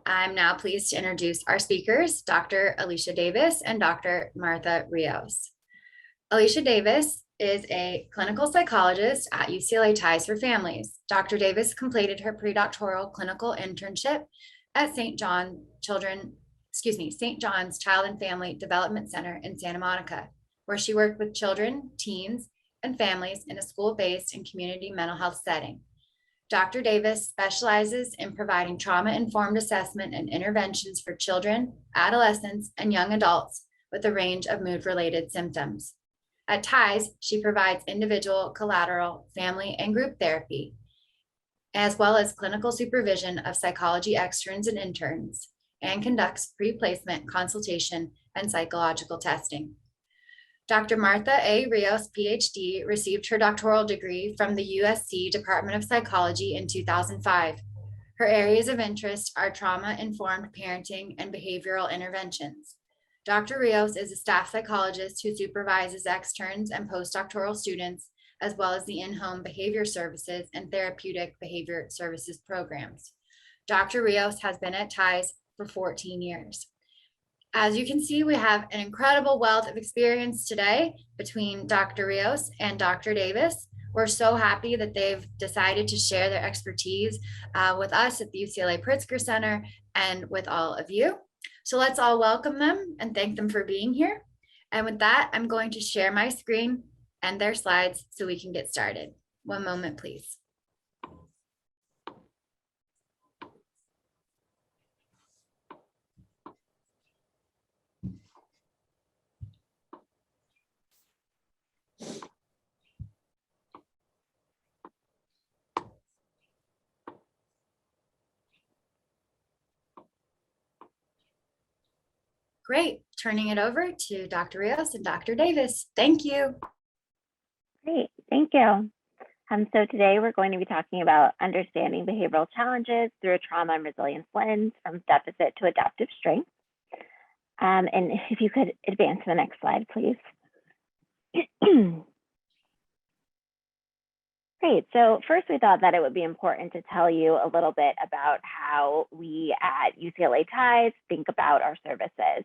I'm now pleased to introduce our speakers, Dr. Alicia Davis and Dr. Martha Rios. Alicia Davis is a clinical psychologist at UCLA Ties for Families. Dr. Davis completed her predoctoral clinical internship at St. John's Child and Family Development Center in Santa Monica, where she worked with children, teens, and families in a school-based and community mental health setting. Dr. Davis specializes in providing trauma-informed assessment and interventions for children, adolescents, and young adults with a range of mood-related symptoms. At TIES, she provides individual, collateral, family, and group therapy, as well as clinical supervision of psychology externs and interns, and conducts pre-placement consultation and psychological testing. Dr. Martha A. Rios, PhD, received her doctoral degree from the USC Department of Psychology in 2005. Her areas of interest are trauma-informed parenting and behavioral interventions. Dr. Rios is a staff psychologist who supervises externs and postdoctoral students, as well as the in-home behavior services and therapeutic behavior services programs. Dr. Rios has been at TIES for 14 years. As you can see, we have an incredible wealth of experience today between Dr. Rios and Dr. Davis. We're so happy that they've decided to share their expertise with us at the UCLA Pritzker Center and with all of you. So let's all welcome them and thank them for being here. And with that, I'm going to share my screen and their slides so we can get started. One moment, please. Great, turning it over to Dr. Rios and Dr. Davis. Thank you. Great, thank you. So today we're going to be talking about understanding behavioral challenges through a trauma and resilience lens from deficit to adaptive strength. And if you could advance to the next slide, please. Great, so first we thought that it would be important to tell you a little bit about how we at UCLA Ties think about our services.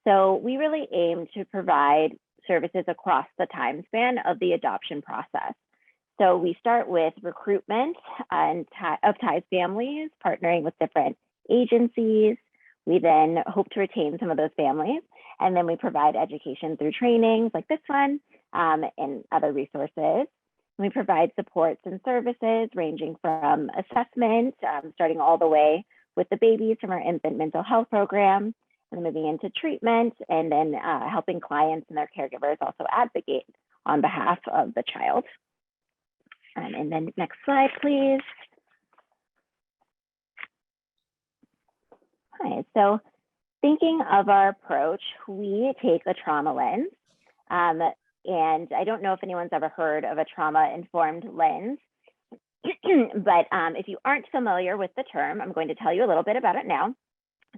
So we really aim to provide services across the time span of the adoption process. So we start with recruitment of TIES families, partnering with different agencies. We then hope to retain some of those families, and then we provide education through trainings like this one and other resources. We provide supports and services ranging from assessment, starting all the way with the babies from our infant mental health program, and moving into treatment, and then helping clients and their caregivers also advocate on behalf of the child. And then next slide, please. Hi, so thinking of our approach, we take a trauma lens. And I don't know if anyone's ever heard of a trauma-informed lens, but if you aren't familiar with the term, I'm going to tell you a little bit about it now.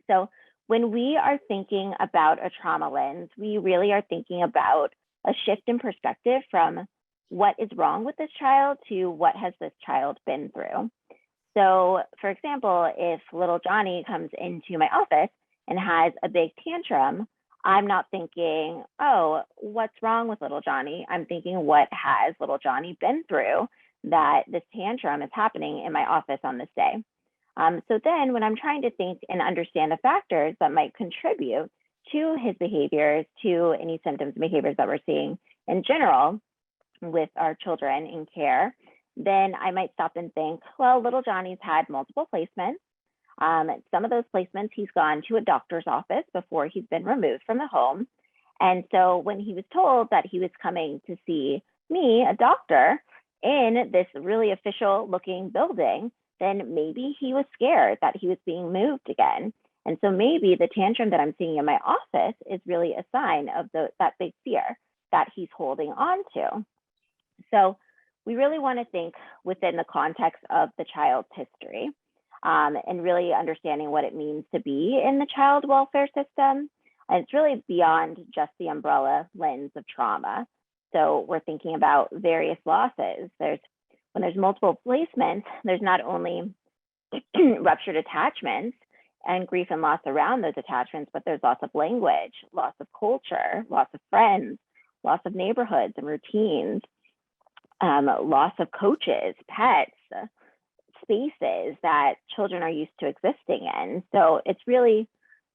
So when we are thinking about a trauma lens, we really are thinking about a shift in perspective from what is wrong with this child to what has this child been through. So for example, if little Johnny comes into my office and has a big tantrum, I'm not thinking, oh, what's wrong with little Johnny? I'm thinking, what has little Johnny been through that this tantrum is happening in my office on this day? So then when I'm trying to think and understand the factors that might contribute to his behaviors, to any symptoms and behaviors that we're seeing in general with our children in care, then I might stop and think, well, little Johnny's had multiple placements. Some of those placements, he's gone to a doctor's office before he's been removed from the home. And so when he was told that he was coming to see me, a doctor, in this really official looking building, then maybe he was scared that he was being moved again. And so maybe the tantrum that I'm seeing in my office is really a sign of that big fear that he's holding on to. So we really want to think within the context of the child's history. And really understanding what it means to be in the child welfare system. And it's really beyond just the umbrella lens of trauma. So we're thinking about various losses. When there's multiple placements, there's not only ruptured attachments and grief and loss around those attachments, but there's loss of language, loss of culture, loss of friends, loss of neighborhoods and routines, loss of coaches, pets, spaces that children are used to existing in. So it's really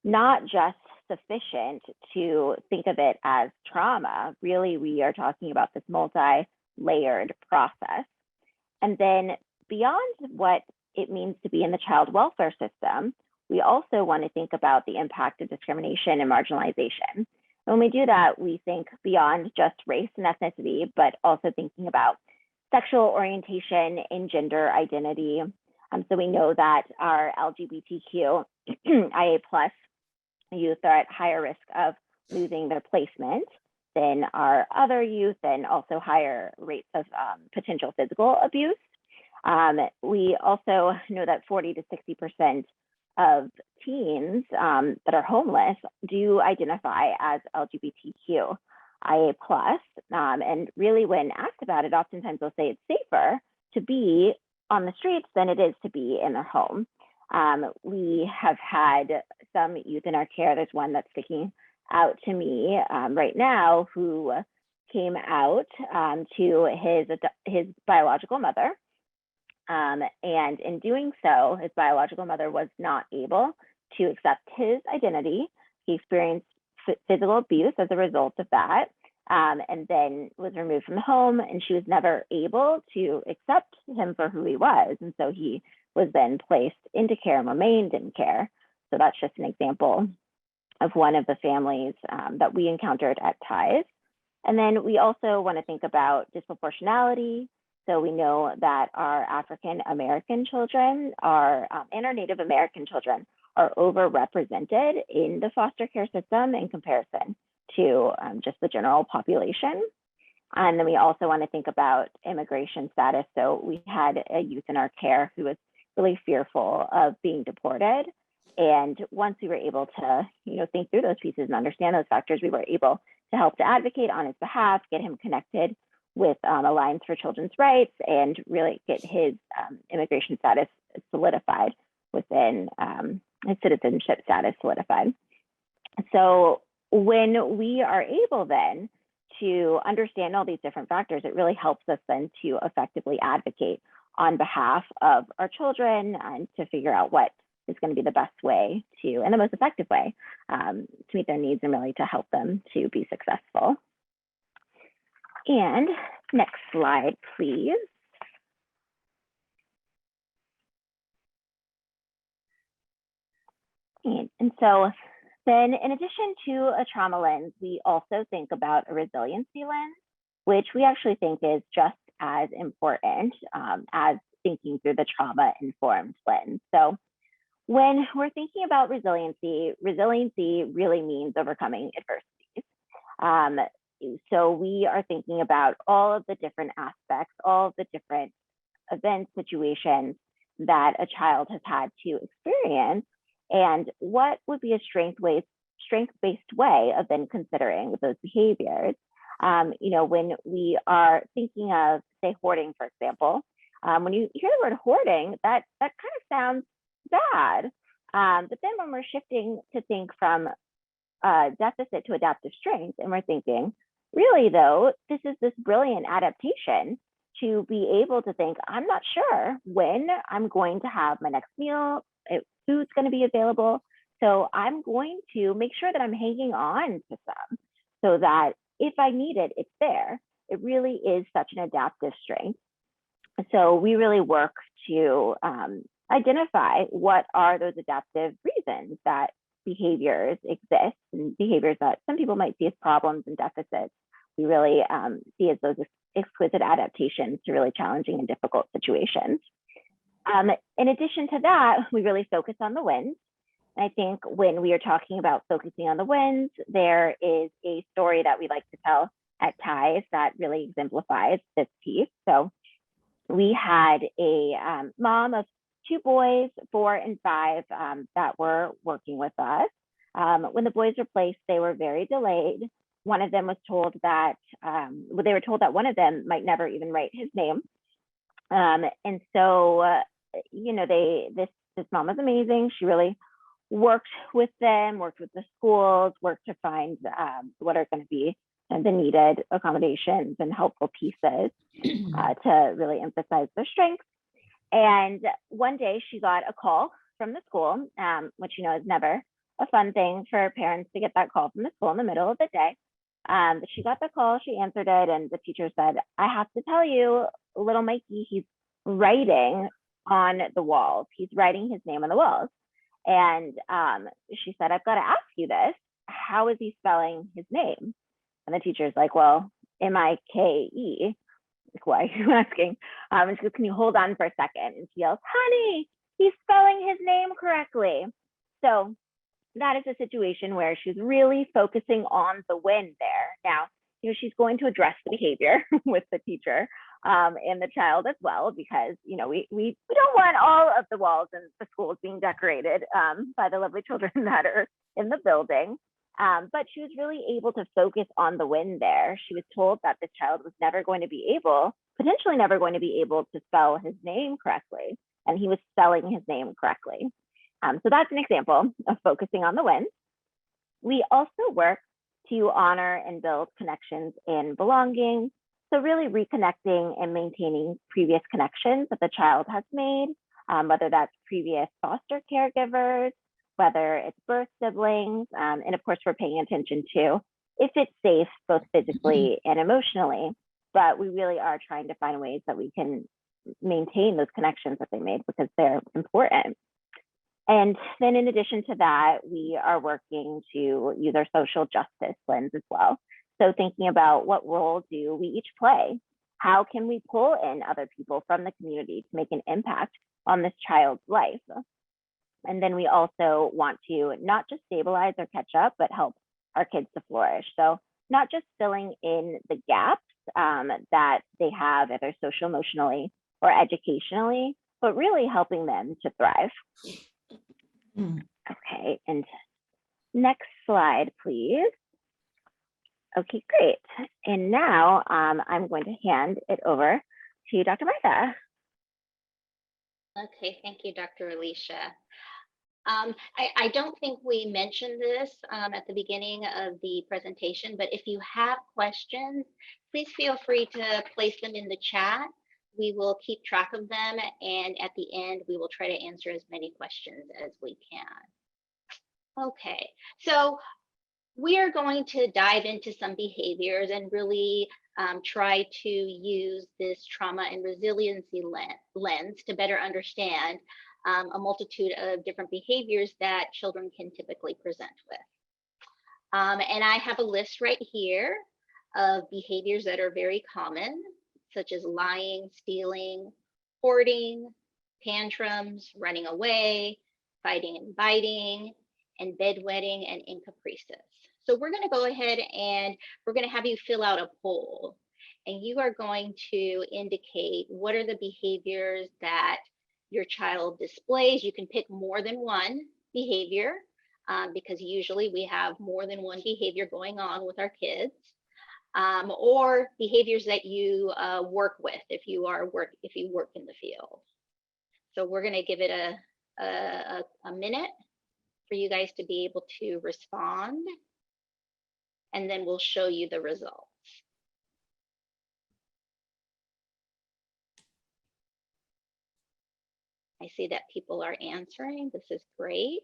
not just sufficient to think of it as trauma. Really, we are talking about this multi-layered process. And then beyond what it means to be in the child welfare system, we also want to think about the impact of discrimination and marginalization. When we do that, we think beyond just race and ethnicity, but also thinking about sexual orientation and gender identity. So we know that our LGBTQ IA plus youth are at higher risk of losing their placement than our other youth, and also higher rates of potential physical abuse. We also know that 40 to 60% of teens that are homeless do identify as LGBTQ IA plus. And really, when asked about it, oftentimes they'll say it's safer to be on the streets than it is to be in their home. We have had some youth in our care. There's one that's sticking out to me right now, who came out to his biological mother. And in doing so, his biological mother was not able to accept his identity. He experienced physical abuse as a result of that, and then was removed from the home, and she was never able to accept him for who he was. And so he was then placed into care and remained in care. So that's just an example of one of the families that we encountered at TIES. And then we also want to think about disproportionality. So we know that our African American children and our Native American children are overrepresented in the foster care system in comparison to just the general population. And then we also want to think about immigration status. So we had a youth in our care who was really fearful of being deported. And once we were able to, think through those pieces and understand those factors, we were able to help to advocate on his behalf, get him connected with Alliance for Children's Rights, and really get his immigration status solidified within his citizenship status solidified. So when we are able then to understand all these different factors, it really helps us then to effectively advocate on behalf of our children and to figure out what is going to be the best way to, and the most effective way to meet their needs and really to help them to be successful. And next slide, please. And so then, in addition to a trauma lens, we also think about a resiliency lens, which we actually think is just as important as thinking through the trauma-informed lens. So when we're thinking about resiliency really means overcoming adversities. So we are thinking about all of the different aspects, all of the different events, situations that a child has had to experience, and what would be a strength-based way of then considering those behaviors. When we are thinking of, say, hoarding, for example, when you hear the word hoarding, that kind of sounds bad. But then when we're shifting to think from deficit to adaptive strength, and we're thinking, really though, this is this brilliant adaptation to be able to think, I'm not sure when I'm going to have my next meal, food's going to be available. So I'm going to make sure that I'm hanging on to some so that if I need it, it's there. It really is such an adaptive strength. So we really work to identify what are those adaptive reasons that behaviors exist, and behaviors that some people might see as problems and deficits, we really see as those exquisite adaptations to really challenging and difficult situations. In addition to that, we really focus on the wins. And I think when we are talking about focusing on the wins, there is a story that we like to tell at TIES that really exemplifies this piece. So we had a mom of 2 boys, 4 and 5, that were working with us. When the boys were placed, they were very delayed. One of them was told that, they were told that one of them might never even write his name. And so, this mom was amazing. She really worked with them, worked with the schools, worked to find what are going to be the needed accommodations and helpful pieces to really emphasize their strengths. And one day she got a call from the school, which is never a fun thing for parents to get that call from the school in the middle of the day. But she got the call, she answered it, and the teacher said, "I have to tell you, little Mikey, he's writing on the walls. He's writing his name on the walls." And she said, "I've got to ask you this. How is he spelling his name?" And the teacher's like, "Well, M-I-K-E. Like, why are you asking?" And she goes, "Can you hold on for a second?" And she yells, "Honey, he's spelling his name correctly." So that is a situation where she's really focusing on the win there. Now, she's going to address the behavior with the teacher and the child as well, because, we don't want all of the walls in the schools being decorated by the lovely children that are in the building. But she was really able to focus on the win there. She was told that this child was potentially never going to be able to spell his name correctly, and he was spelling his name correctly. So that's an example of focusing on the win. We also work to honor and build connections and belonging. So really reconnecting and maintaining previous connections that the child has made, whether that's previous foster caregivers, whether it's birth siblings, and of course we're paying attention to if it's safe, both physically and emotionally. But we really are trying to find ways that we can maintain those connections that they made, because they're important. And then in addition to that, we are working to use our social justice lens as well. So thinking about what role do we each play? How can we pull in other people from the community to make an impact on this child's life? And then we also want to not just stabilize or catch up, but help our kids to flourish. So not just filling in the gaps that they have, either social, emotionally, or educationally, but really helping them to thrive. Okay, and next slide, please. Okay, great. And now I'm going to hand it over to Dr. Martha. Okay, thank you, Dr. Alicia. I don't think we mentioned this at the beginning of the presentation, but if you have questions, please feel free to place them in the chat. We will keep track of them, and at the end, we will try to answer as many questions as we can. Okay, so we are going to dive into some behaviors and really try to use this trauma and resiliency lens to better understand a multitude of different behaviors that children can typically present with. And I have a list right here of behaviors that are very common, such as lying, stealing, hoarding, tantrums, running away, fighting and biting, and bedwetting and encaprices. So we're going to go ahead and we're going to have you fill out a poll, and you are going to indicate what are the behaviors that your child displays. You can pick more than one behavior because usually we have more than one behavior going on with our kids, or behaviors that you work with if you work in the field. So we're going to give it a minute for you guys to be able to respond, and then we'll show you the results. I see that people are answering. This is great.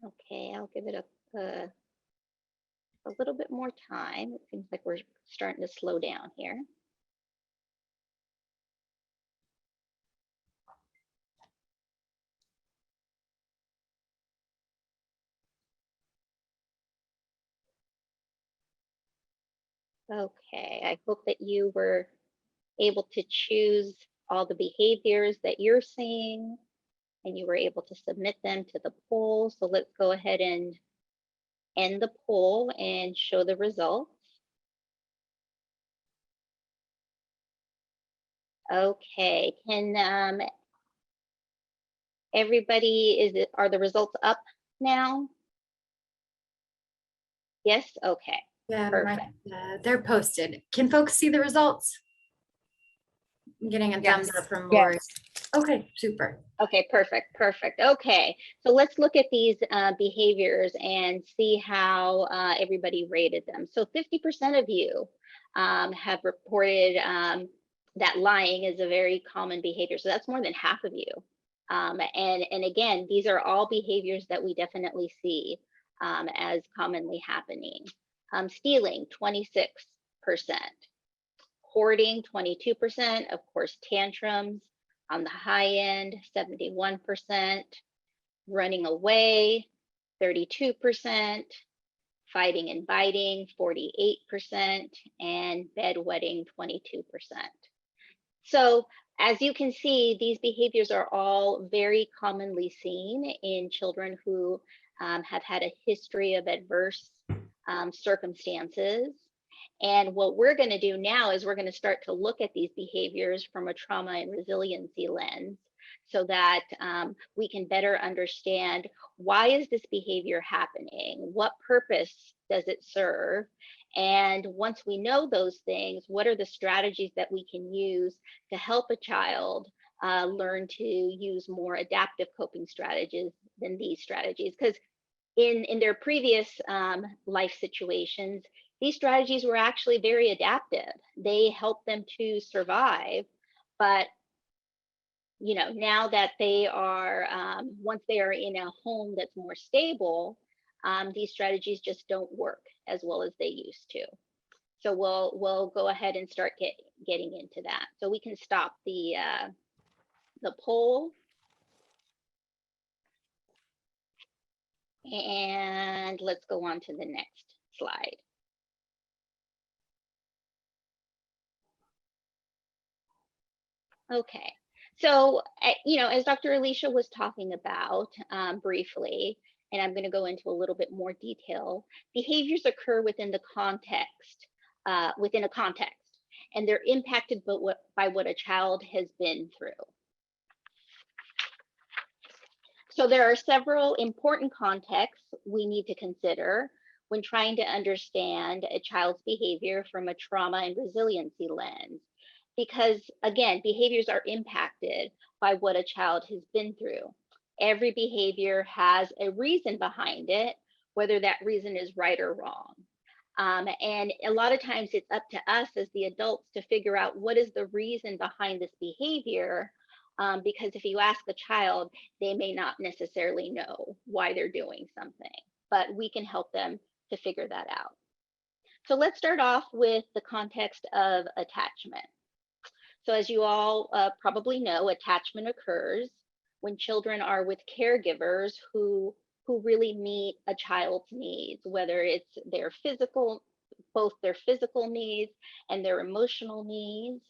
Okay, I'll give it a little bit more time. It seems like we're starting to slow down here. Okay, I hope that you were able to choose all the behaviors that you're seeing, and you were able to submit them to the poll. So let's go ahead and end the poll and show the results. Okay, can everybody, are the results up now? Yes, okay, Yeah, perfect. they're posted. Can folks see the results? I'm getting a thumbs up from Lori. Yes. Okay, super. Okay, perfect, perfect. Okay, so let's look at these behaviors and see how everybody rated them. So 50% of you have reported that lying is a very common behavior. So that's more than half of you. And again, these are all behaviors that we definitely see as commonly happening. Stealing, 26%. Hoarding, 22%. Of course, tantrums on the high end, 71%. Running away, 32%. Fighting and biting, 48%. And bedwetting, 22%. So as you can see, these behaviors are all very commonly seen in children who have had a history of adverse circumstances. And what we're going to do now is we're going to start to look at these behaviors from a trauma and resiliency lens so that we can better understand, why is this behavior happening? What purpose does it serve? And once we know those things, what are the strategies that we can use to help a child learn to use more adaptive coping strategies than these strategies? Because in their previous life situations, these strategies were actually very adaptive. They helped them to survive. But now that they are, once they are in a home that's more stable, these strategies just don't work as well as they used to. So we'll go ahead and start getting into that. So we can stop the poll. And let's go on to the next slide. Okay, so as Dr. Alicia was talking about briefly, and I'm going to go into a little bit more detail, behaviors occur within the context, within a context, and they're impacted by what a child has been through. So there are several important contexts we need to consider when trying to understand a child's behavior from a trauma and resiliency lens. Because again, behaviors are impacted by what a child has been through. Every behavior has a reason behind it, whether that reason is right or wrong. And a lot of times it's up to us as the adults to figure out what is the reason behind this behavior. Because if you ask the child, they may not necessarily know why they're doing something, but we can help them to figure that out. So let's start off with the context of attachment. So as you all probably know, attachment occurs when children are with caregivers who really meet a child's needs, whether it's both their physical needs and their emotional needs.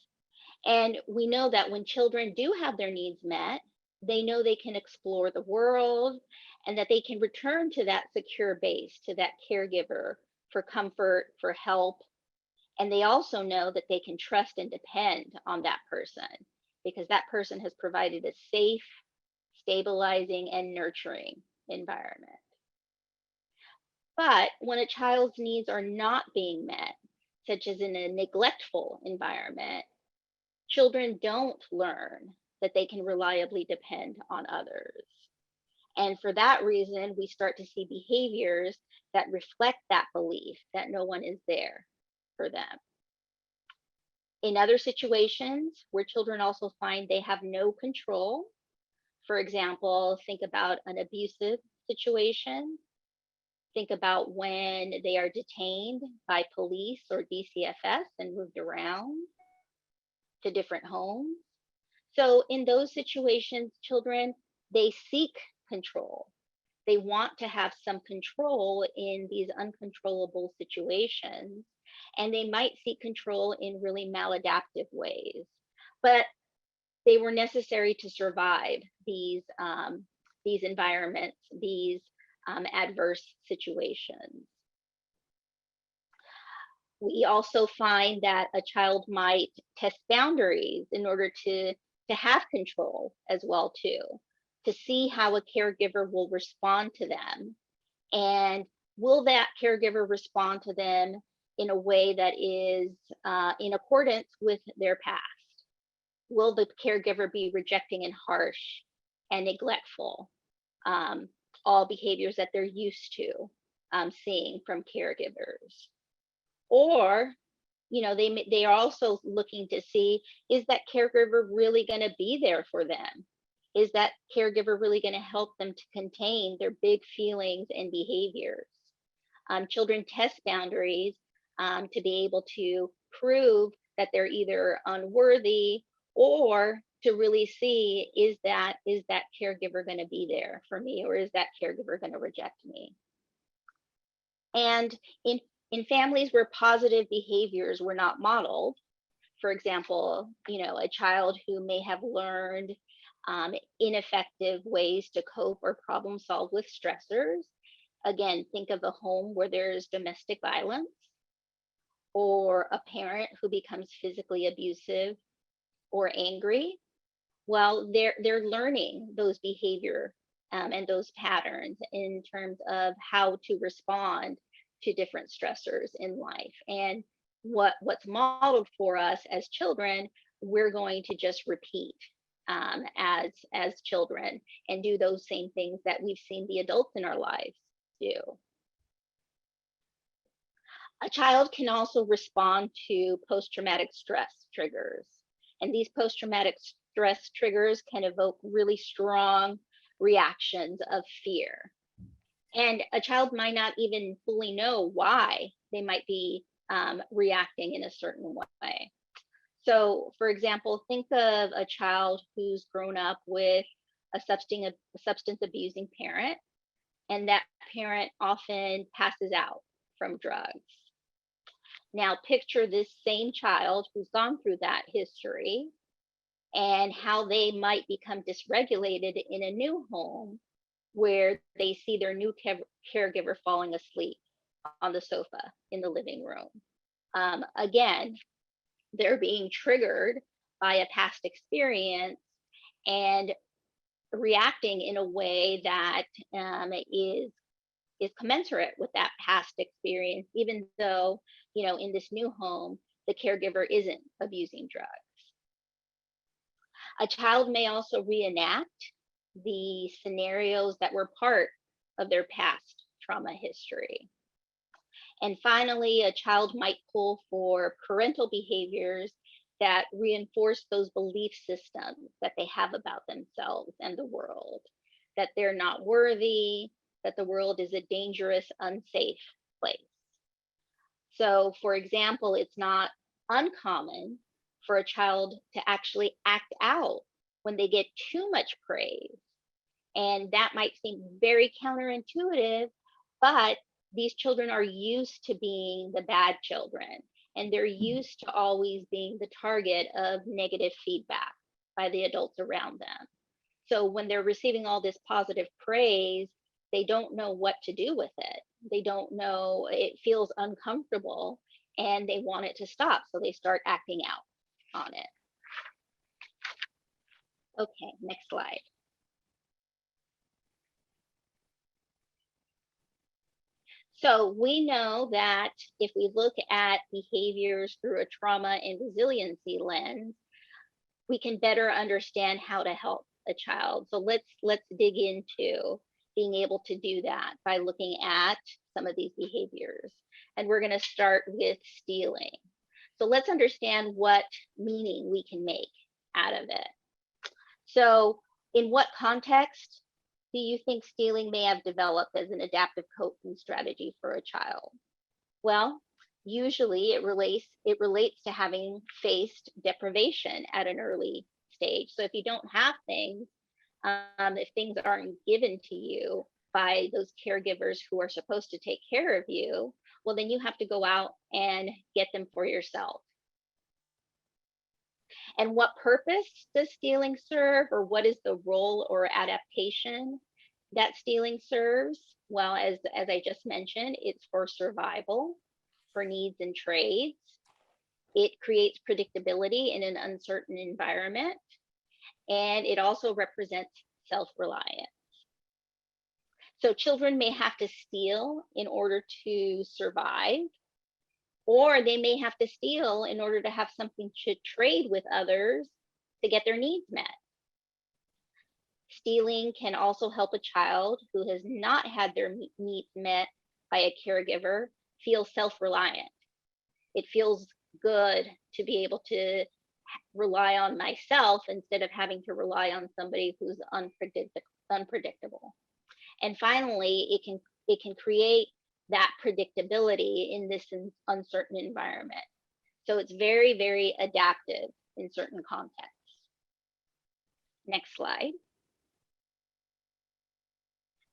And we know that when children do have their needs met, they know they can explore the world and that they can return to that secure base, to that caregiver for comfort, for help. And they also know that they can trust and depend on that person because that person has provided a safe, stabilizing, and nurturing environment. But when a child's needs are not being met, such as in a neglectful environment, children don't learn that they can reliably depend on others. And for that reason, we start to see behaviors that reflect that belief that no one is there for them. In other situations where children also find they have no control, for example, think about an abusive situation. Think about when they are detained by police or DCFS and moved around to different homes. So in those situations, children, they seek control. They want to have some control in these uncontrollable situations, and they might seek control in really maladaptive ways. But they were necessary to survive these environments, these adverse situations. We also find that a child might test boundaries in order to have control as well too, to see how a caregiver will respond to them. And will that caregiver respond to them in a way that is in accordance with their past? Will the caregiver be rejecting and harsh and neglectful? All behaviors that they're used to seeing from caregivers. Or, they are also looking to see, is that caregiver really going to be there for them? Is that caregiver really going to help them to contain their big feelings and behaviors? Children test boundaries to be able to prove that they're either unworthy, or to really see, is that caregiver going to be there for me, or is that caregiver going to reject me? And in families where positive behaviors were not modeled, for example, a child who may have learned ineffective ways to cope or problem solve with stressors. Again, think of a home where there's domestic violence, or a parent who becomes physically abusive or angry. Well, they're learning those behavior and those patterns in terms of how to respond to different stressors in life. And what's modeled for us as children, we're going to just repeat as children, and do those same things that we've seen the adults in our lives do. A child can also respond to post-traumatic stress triggers. And these post-traumatic stress triggers can evoke really strong reactions of fear. And a child might not even fully know why they might be reacting in a certain way. So, for example, think of a child who's grown up with a substance abusing parent, and that parent often passes out from drugs. Now, picture this same child who's gone through that history and how they might become dysregulated in a new home where they see their new caregiver falling asleep on the sofa in the living room. Again, they're being triggered by a past experience and reacting in a way that is commensurate with that past experience, even though, in this new home, the caregiver isn't abusing drugs. A child may also reenact the scenarios that were part of their past trauma history. And finally, a child might pull for parental behaviors that reinforce those belief systems that they have about themselves and the world, that they're not worthy, that the world is a dangerous, unsafe place. So, for example, it's not uncommon for a child to actually act out when they get too much praise. And that might seem very counterintuitive, but these children are used to being the bad children, and they're used to always being the target of negative feedback by the adults around them. So when they're receiving all this positive praise, they don't know what to do with it. They don't know, it feels uncomfortable, and they want it to stop. So they start acting out on it. Okay, next slide. So we know that if we look at behaviors through a trauma and resiliency lens, we can better understand how to help a child. So let's dig into being able to do that by looking at some of these behaviors. And we're going to start with stealing. So let's understand what meaning we can make out of it. So in what context do you think stealing may have developed as an adaptive coping strategy for a child? Well, usually it relates to having faced deprivation at an early stage. So if you don't have things, if things aren't given to you by those caregivers who are supposed to take care of you, well, then you have to go out and get them for yourself. And what purpose does stealing serve, or what is the role or adaptation that stealing serves, well, as I just mentioned, it's for survival, for needs and trades. It creates predictability in an uncertain environment, and it also represents self-reliance. So children may have to steal in order to survive, or they may have to steal in order to have something to trade with others to get their needs met. Stealing can also help a child who has not had their needs met by a caregiver feel self-reliant. It feels good to be able to rely on myself instead of having to rely on somebody who's unpredictable. And finally, it can create that predictability in this uncertain environment. So it's very, very adaptive in certain contexts. Next slide.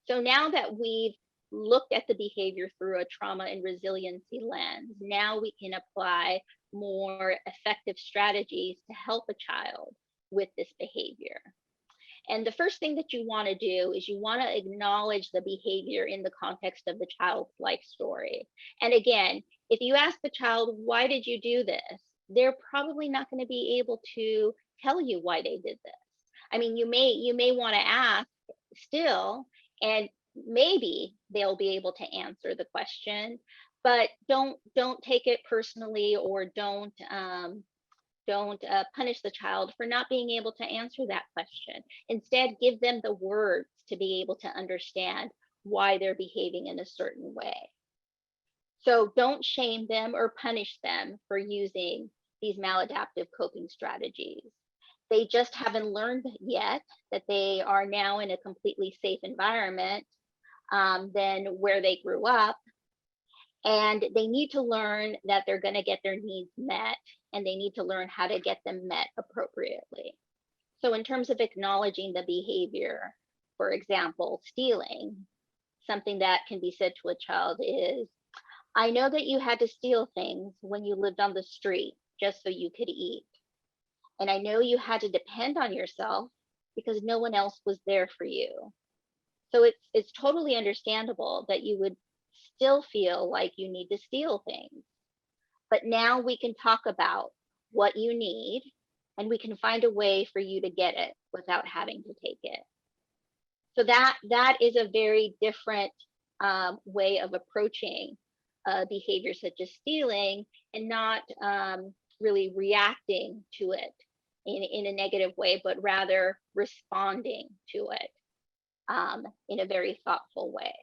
So now that we've looked at the behavior through a trauma and resiliency lens, now we can apply more effective strategies to help a child with this behavior. And the first thing that you want to do is you want to acknowledge the behavior in the context of the child's life story. And again, if you ask the child, why did you do this? They're probably not going to be able to tell you why they did this. I mean, you may want to ask still, and maybe they'll be able to answer the question, but don't take it personally, or don't punish the child for not being able to answer that question. Instead, give them the words to be able to understand why they're behaving in a certain way. So don't shame them or punish them for using these maladaptive coping strategies. They just haven't learned yet that they are now in a completely safe environment than where they grew up. And they need to learn that they're going to get their needs met, and they need to learn how to get them met appropriately. So in terms of acknowledging the behavior, for example, stealing, something that can be said to a child is, I know that you had to steal things when you lived on the street just so you could eat. And I know you had to depend on yourself because no one else was there for you. So it's totally understandable that you would still feel like you need to steal things. But now we can talk about what you need, and we can find a way for you to get it without having to take it. So that is a very different way of approaching behavior such as stealing, and not really reacting to it in a negative way, but rather responding to it in a very thoughtful way.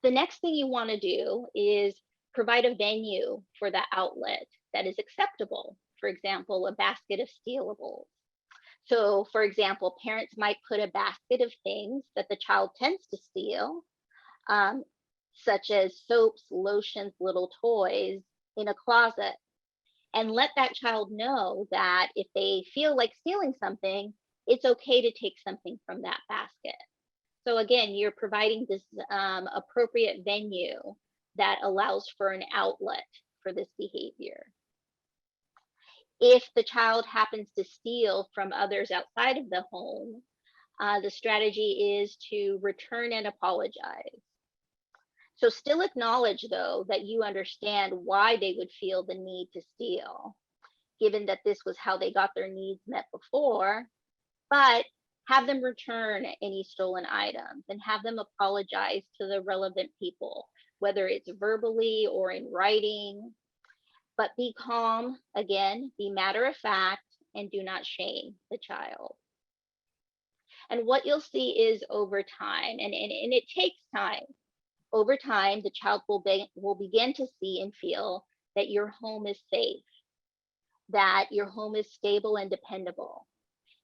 The next thing you want to do is provide a venue for the outlet that is acceptable. For example, a basket of stealables. So for example, parents might put a basket of things that the child tends to steal, such as soaps, lotions, little toys, in a closet, and let that child know that if they feel like stealing something, it's okay to take something from that basket. So again, you're providing this appropriate venue that allows for an outlet for this behavior. If the child happens to steal from others outside of the home, the strategy is to return and apologize. So still acknowledge, though, that you understand why they would feel the need to steal, given that this was how they got their needs met before, but have them return any stolen items and have them apologize to the relevant people, whether it's verbally or in writing. But be calm, again, be matter of fact, and do not shame the child. And what you'll see is over time, and it takes time, over time, the child will begin to see and feel that your home is safe, that your home is stable and dependable.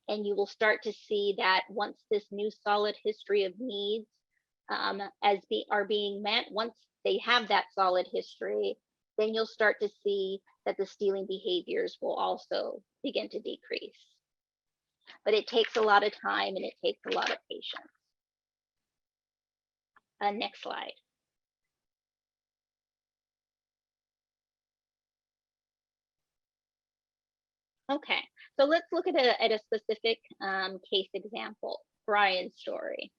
And you will start to see that once this new solid history of needs are being met, once they have that solid history, then you'll start to see that the stealing behaviors will also begin to decrease. But it takes a lot of time, and it takes a lot of patience. Next slide. Okay, so let's look at a specific case example. Brian's story.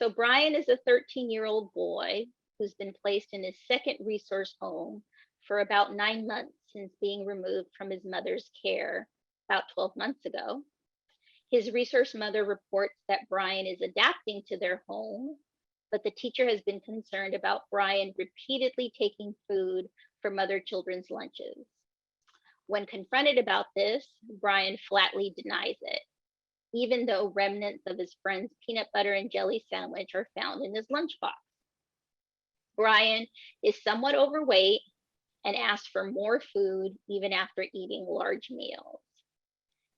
So Brian is a 13-year-old boy who's been placed in his second resource home for about 9 months since being removed from his mother's care about 12 months ago. His resource mother reports that Brian is adapting to their home, but the teacher has been concerned about Brian repeatedly taking food from other children's lunches. When confronted about this, Brian flatly denies it, even though remnants of his friend's peanut butter and jelly sandwich are found in his lunchbox. Brian is somewhat overweight and asks for more food even after eating large meals.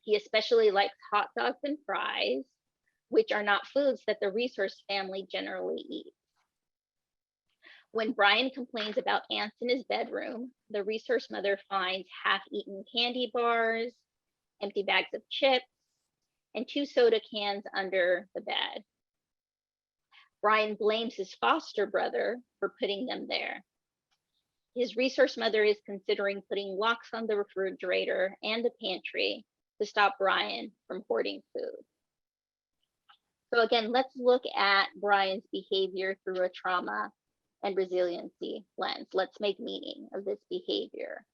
He especially likes hot dogs and fries, which are not foods that the resource family generally eats. When Brian complains about ants in his bedroom, the resource mother finds half-eaten candy bars, empty bags of chips, and 2 soda cans under the bed. Brian blames his foster brother for putting them there. His resource mother is considering putting locks on the refrigerator and the pantry to stop Brian from hoarding food. So again, let's look at Brian's behavior through a trauma and resiliency lens. Let's make meaning of this behavior.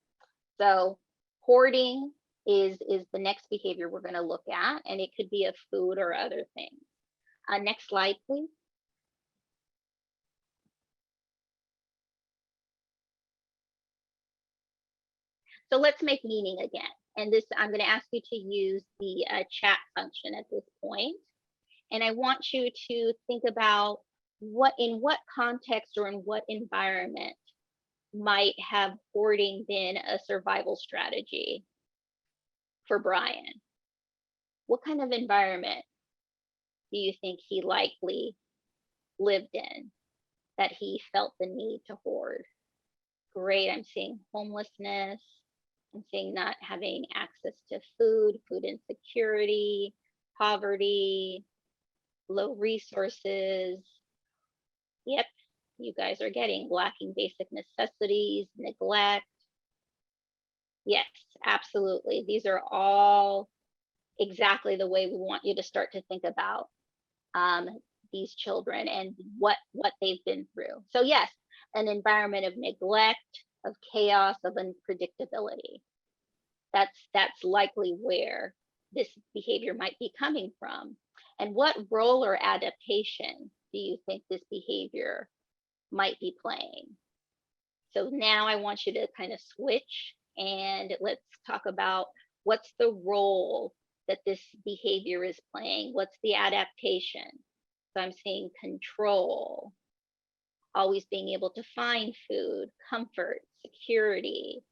So hoarding is the next behavior we're going to look at, and it could be of food or other things. Next slide, please. So let's make meaning again. And this, I'm going to ask you to use the chat function at this point. And I want you to think about in what context or in what environment might have hoarding been a survival strategy for Brian. What kind of environment do you think he likely lived in that he felt the need to hoard? Great, I'm seeing homelessness. I'm seeing not having access to food insecurity, poverty, low resources. Yep, you guys are getting lacking basic necessities, neglect. Yes, absolutely. These are all exactly the way we want you to start to think about these children and what they've been through. So yes, an environment of neglect, of chaos, of unpredictability. That's likely where this behavior might be coming from. And what role or adaptation do you think this behavior might be playing? So now I want you to kind of switch and let's talk about what's the role that this behavior is playing. What's the adaptation? So I'm seeing control, always being able to find food, comfort, security,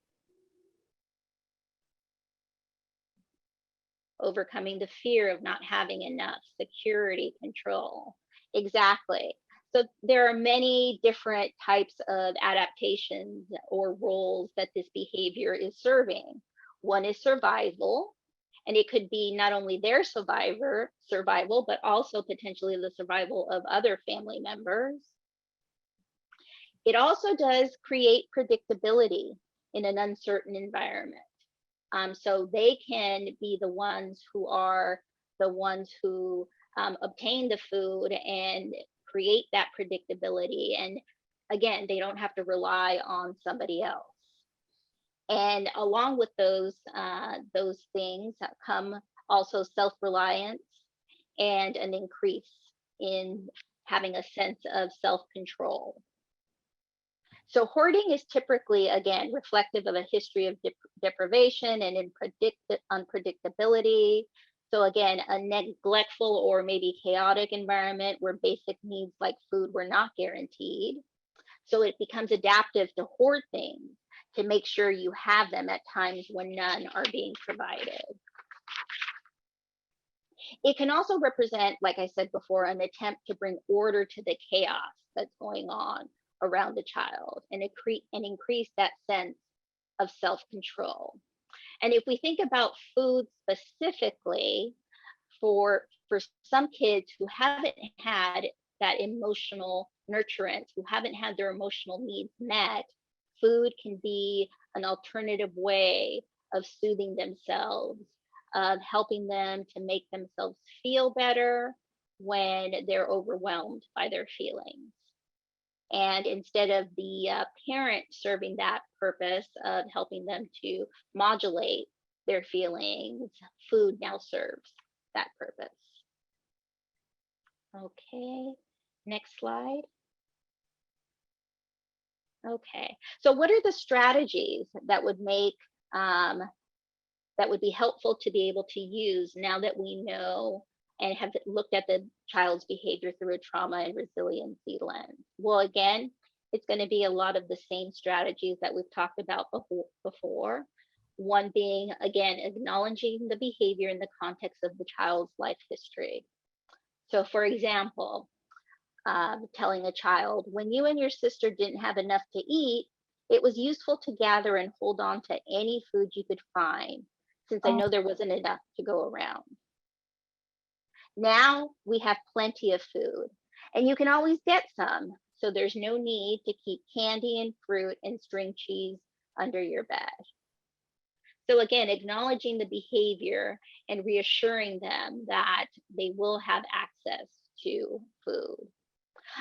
overcoming the fear of not having enough, security, control. Exactly. So there are many different types of adaptations or roles that this behavior is serving. One is survival, and it could be not only their survival, but also potentially the survival of other family members. It also does create predictability in an uncertain environment. So they can be the ones who obtain the food and create that predictability. And again, they don't have to rely on somebody else. And along with those things come also self-reliance and an increase in having a sense of self-control. So hoarding is typically, again, reflective of a history of deprivation and unpredictability. So again, a neglectful or maybe chaotic environment where basic needs like food were not guaranteed. So it becomes adaptive to hoard things to make sure you have them at times when none are being provided. It can also represent, like I said before, an attempt to bring order to the chaos that's going on around the child and increase that sense of self-control. And if we think about food specifically, for some kids who haven't had that emotional nurturance, who haven't had their emotional needs met, food can be an alternative way of soothing themselves, of helping them to make themselves feel better, when they're overwhelmed by their feelings. And instead of the parent serving that purpose of helping them to modulate their feelings, food now serves that purpose. Okay, next slide. Okay, so what are the strategies that would make that would be helpful to be able to use now that we know and have looked at the child's behavior through a trauma and resiliency lens? Well, again, it's going to be a lot of the same strategies that we've talked about before. One being, again, acknowledging the behavior in the context of the child's life history. So, for example, telling a child, when you and your sister didn't have enough to eat, it was useful to gather and hold on to any food you could find, since I know there wasn't enough to go around. Now we have plenty of food, and you can always get some, so there's no need to keep candy and fruit and string cheese under your bed. So again, acknowledging the behavior and reassuring them that they will have access to food.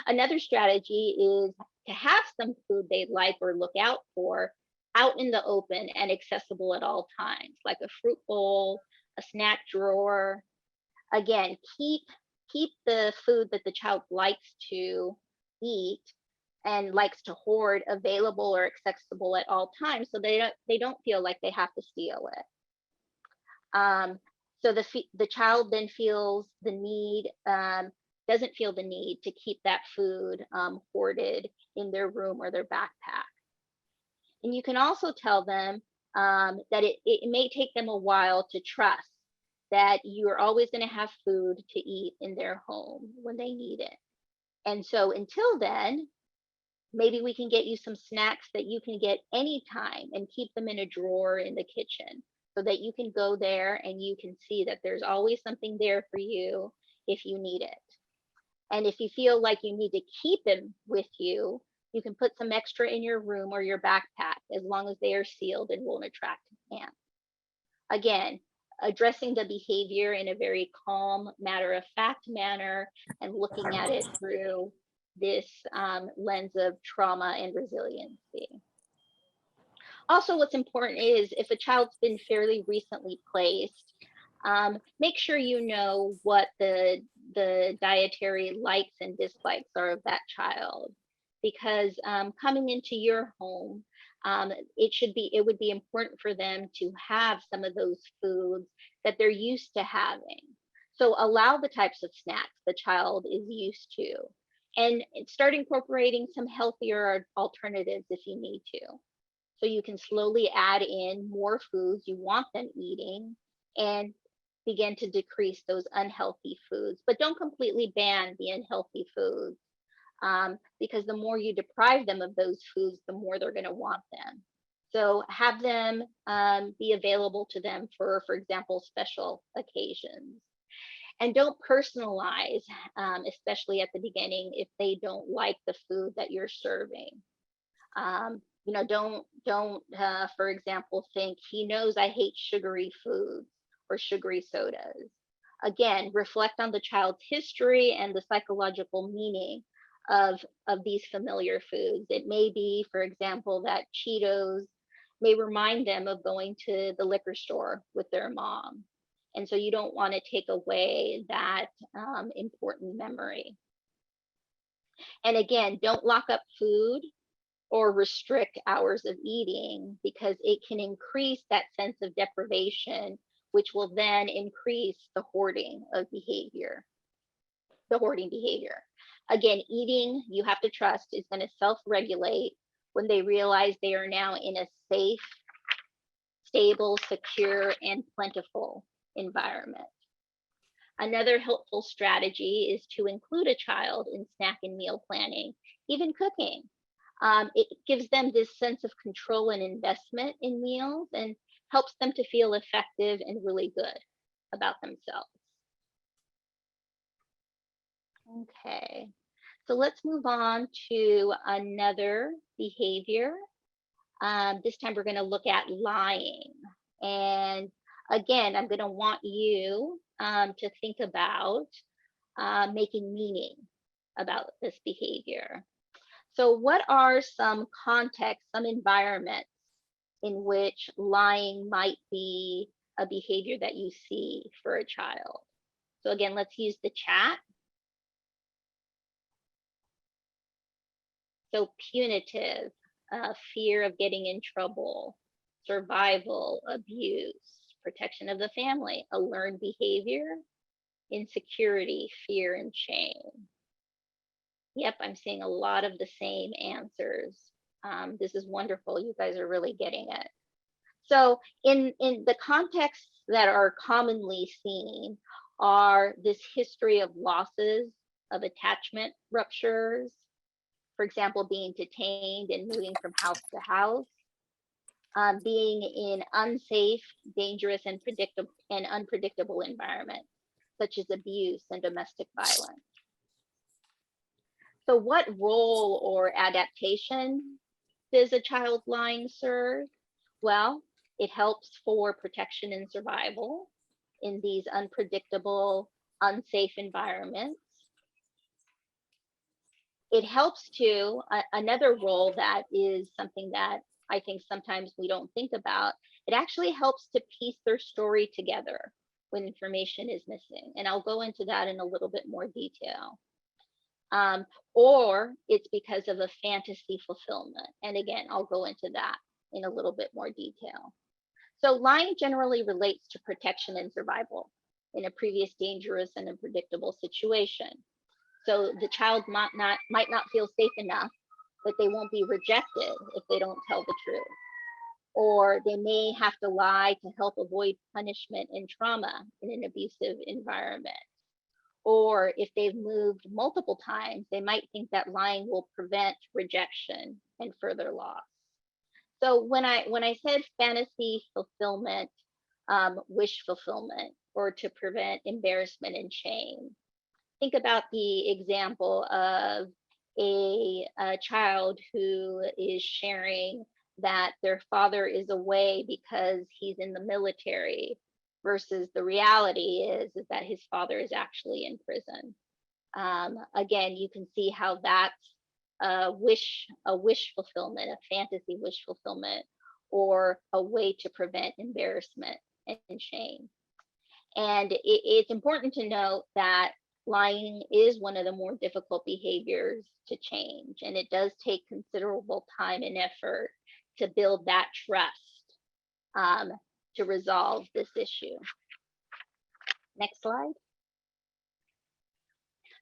Another strategy is to have some food they like or look out for out in the open and accessible at all times, like a fruit bowl, a snack drawer. Again, keep the food that the child likes to eat and likes to hoard available or accessible at all times, so they don't feel like they have to steal it. So the child then feels the need, doesn't feel the need to keep that food hoarded in their room or their backpack. And you can also tell them that it may take them a while to trust that you are always going to have food to eat in their home when they need it. And so until then, maybe we can get you some snacks that you can get anytime and keep them in a drawer in the kitchen so that you can go there and you can see that there's always something there for you if you need it. And if you feel like you need to keep them with you, you can put some extra in your room or your backpack as long as they are sealed and won't attract ants. Again, addressing the behavior in a very calm, matter-of-fact manner and looking at it through this lens of trauma and resiliency. Also, what's important is if a child's been fairly recently placed, make sure you know what the dietary likes and dislikes are of that child, because coming into your home, it would be important for them to have some of those foods that they're used to having. So allow the types of snacks the child is used to, and start incorporating some healthier alternatives if you need to. So you can slowly add in more foods you want them eating and begin to decrease those unhealthy foods, but don't completely ban the unhealthy foods, because the more you deprive them of those foods, the more they're going to want them. So have them be available to them for example, special occasions. And don't personalize, especially at the beginning, if they don't like the food that you're serving. Don't, for example, think he knows I hate sugary foods or sugary sodas. Again, reflect on the child's history and the psychological meaning of these familiar foods. It may be, for example, that Cheetos may remind them of going to the liquor store with their mom. And so you don't want to take away that important memory. And again, don't lock up food or restrict hours of eating, because it can increase that sense of deprivation, which will then increase the hoarding behavior. Again, eating, you have to trust, is going to self-regulate when they realize they are now in a safe, stable, secure, and plentiful environment. Another helpful strategy is to include a child in snack and meal planning, even cooking. It gives them this sense of control and investment in meals and helps them to feel effective and really good about themselves. Okay, so let's move on to another behavior. This time we're going to look at lying. And again, I'm going to want you to think about making meaning about this behavior. So what are some contexts, some environments in which lying might be a behavior that you see for a child? So again, let's use the chat. So punitive, fear of getting in trouble, survival, abuse, protection of the family, a learned behavior, insecurity, fear, and shame. Yep, I'm seeing a lot of the same answers. This is wonderful. You guys are really getting it. So in the contexts that are commonly seen are this history of losses, of attachment ruptures, for example, being detained and moving from house to house, being in unsafe, dangerous, and unpredictable environments, such as abuse and domestic violence. So what role or adaptation does a child lying serve? Well, it helps for protection and survival in these unpredictable, unsafe environments. It helps to, another role that is something that I think sometimes we don't think about, it actually helps to piece their story together when information is missing. And I'll go into that in a little bit more detail. Or it's because of a fantasy fulfillment. And again, I'll go into that in a little bit more detail. So lying generally relates to protection and survival in a previous dangerous and unpredictable situation. So the child might not feel safe enough that they won't be rejected if they don't tell the truth. Or they may have to lie to help avoid punishment and trauma in an abusive environment. Or if they've moved multiple times, they might think that lying will prevent rejection and further loss. So when I said fantasy fulfillment, wish fulfillment, or to prevent embarrassment and shame, think about the example of a child who is sharing that their father is away because he's in the military, versus the reality is that his father is actually in prison. Again, you can see how that's a wish fulfillment, a fantasy wish fulfillment, or a way to prevent embarrassment and shame. And it's important to note that lying is one of the more difficult behaviors to change, and it does take considerable time and effort to build that trust to resolve this issue. Next slide.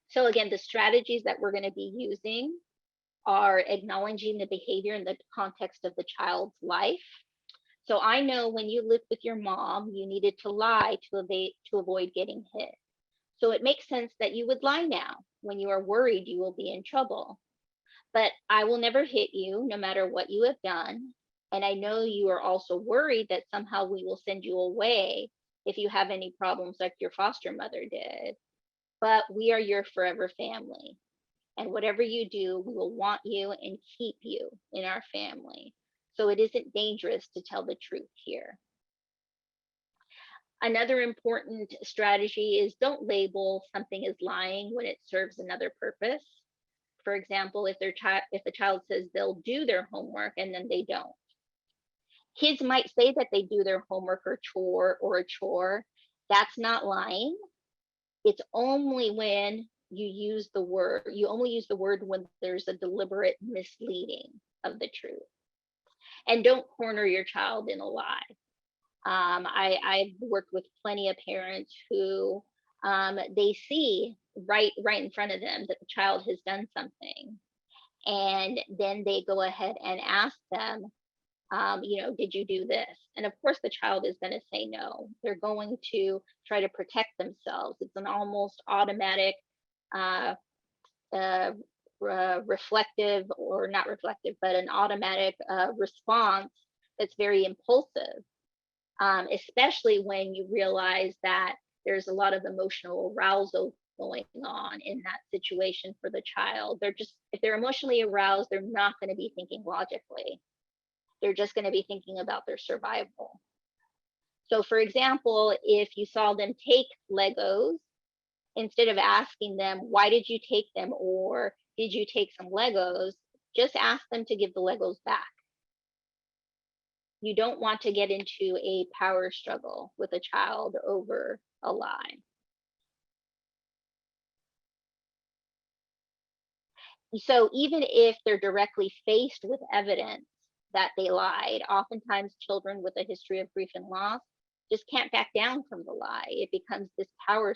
So again, the strategies that we're going to be using are acknowledging the behavior in the context of the child's life. So I know when you lived with your mom, you needed to lie to avoid getting hit. So it makes sense that you would lie now when you are worried you will be in trouble. But I will never hit you no matter what you have done. And I know you are also worried that somehow we will send you away if you have any problems like your foster mother did. But we are your forever family. And whatever you do, we will want you and keep you in our family. So it isn't dangerous to tell the truth here. Another important strategy is don't label something as lying when it serves another purpose. For example, if a child says they'll do their homework and then they don't. Kids might say that they do their homework or a chore. That's not lying. It's only when you only use the word when there's a deliberate misleading of the truth. And don't corner your child in a lie. I've worked with plenty of parents who they see right in front of them that the child has done something, and then they go ahead and ask them, did you do this? And of course, the child is going to say no. They're going to try to protect themselves. It's an almost automatic, reflective, or not reflective, but an automatic response that's very impulsive. Especially when you realize that there's a lot of emotional arousal going on in that situation for the child. If they're emotionally aroused, they're not going to be thinking logically. They're just going to be thinking about their survival. So for example, if you saw them take Legos instead of asking them, why did you take them? Or did you take some Legos? Just ask them to give the Legos back. You don't want to get into a power struggle with a child over a lie. So even if they're directly faced with evidence that they lied, oftentimes children with a history of grief and loss just can't back down from the lie. It becomes this power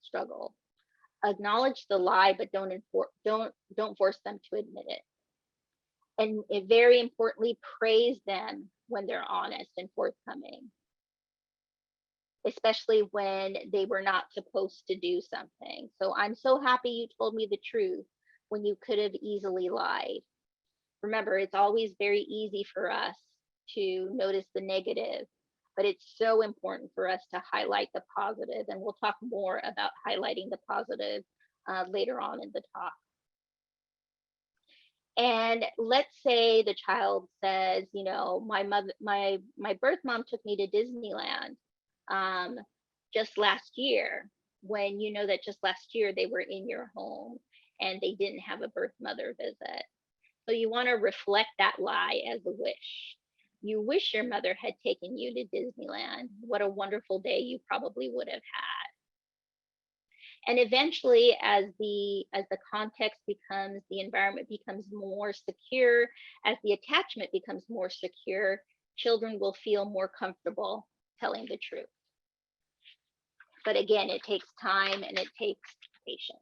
struggle. Acknowledge the lie, but don't force them to admit it. And very importantly, praise them when they're honest and forthcoming, especially when they were not supposed to do something. So I'm so happy you told me the truth when you could have easily lied. Remember, it's always very easy for us to notice the negative, but it's so important for us to highlight the positive. And we'll talk more about highlighting the positive later on in the talk. And let's say the child says, you know, my birth mom took me to Disneyland just last year, when you know that just last year they were in your home and they didn't have a birth mother visit. So you want to reflect that lie as a wish. You wish your mother had taken you to Disneyland. What a wonderful day you probably would have had. And eventually, as the context becomes, the environment becomes more secure, as the attachment becomes more secure, children will feel more comfortable telling the truth. But again, it takes time and it takes patience.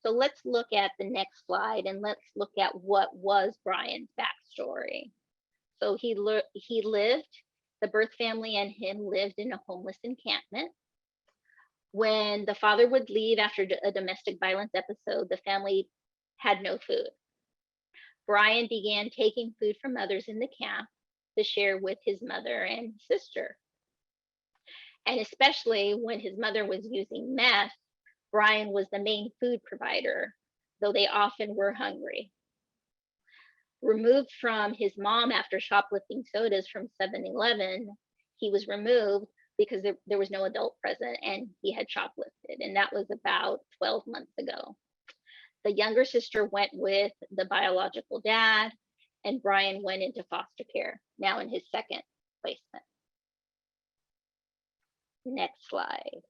So let's look at the next slide, and let's look at what was Brian's backstory. So he lived, the birth family and him lived in a homeless encampment. When the father would leave after a domestic violence episode, the family had no food. Brian began taking food from others in the camp to share with his mother and sister. And especially when his mother was using meth, Brian was the main food provider, though they often were hungry. Removed from his mom after shoplifting sodas from 7-Eleven, he was removed because there was no adult present and he had shoplifted. And that was about 12 months ago. The younger sister went with the biological dad, and Brian went into foster care, now in his second placement. Next slide.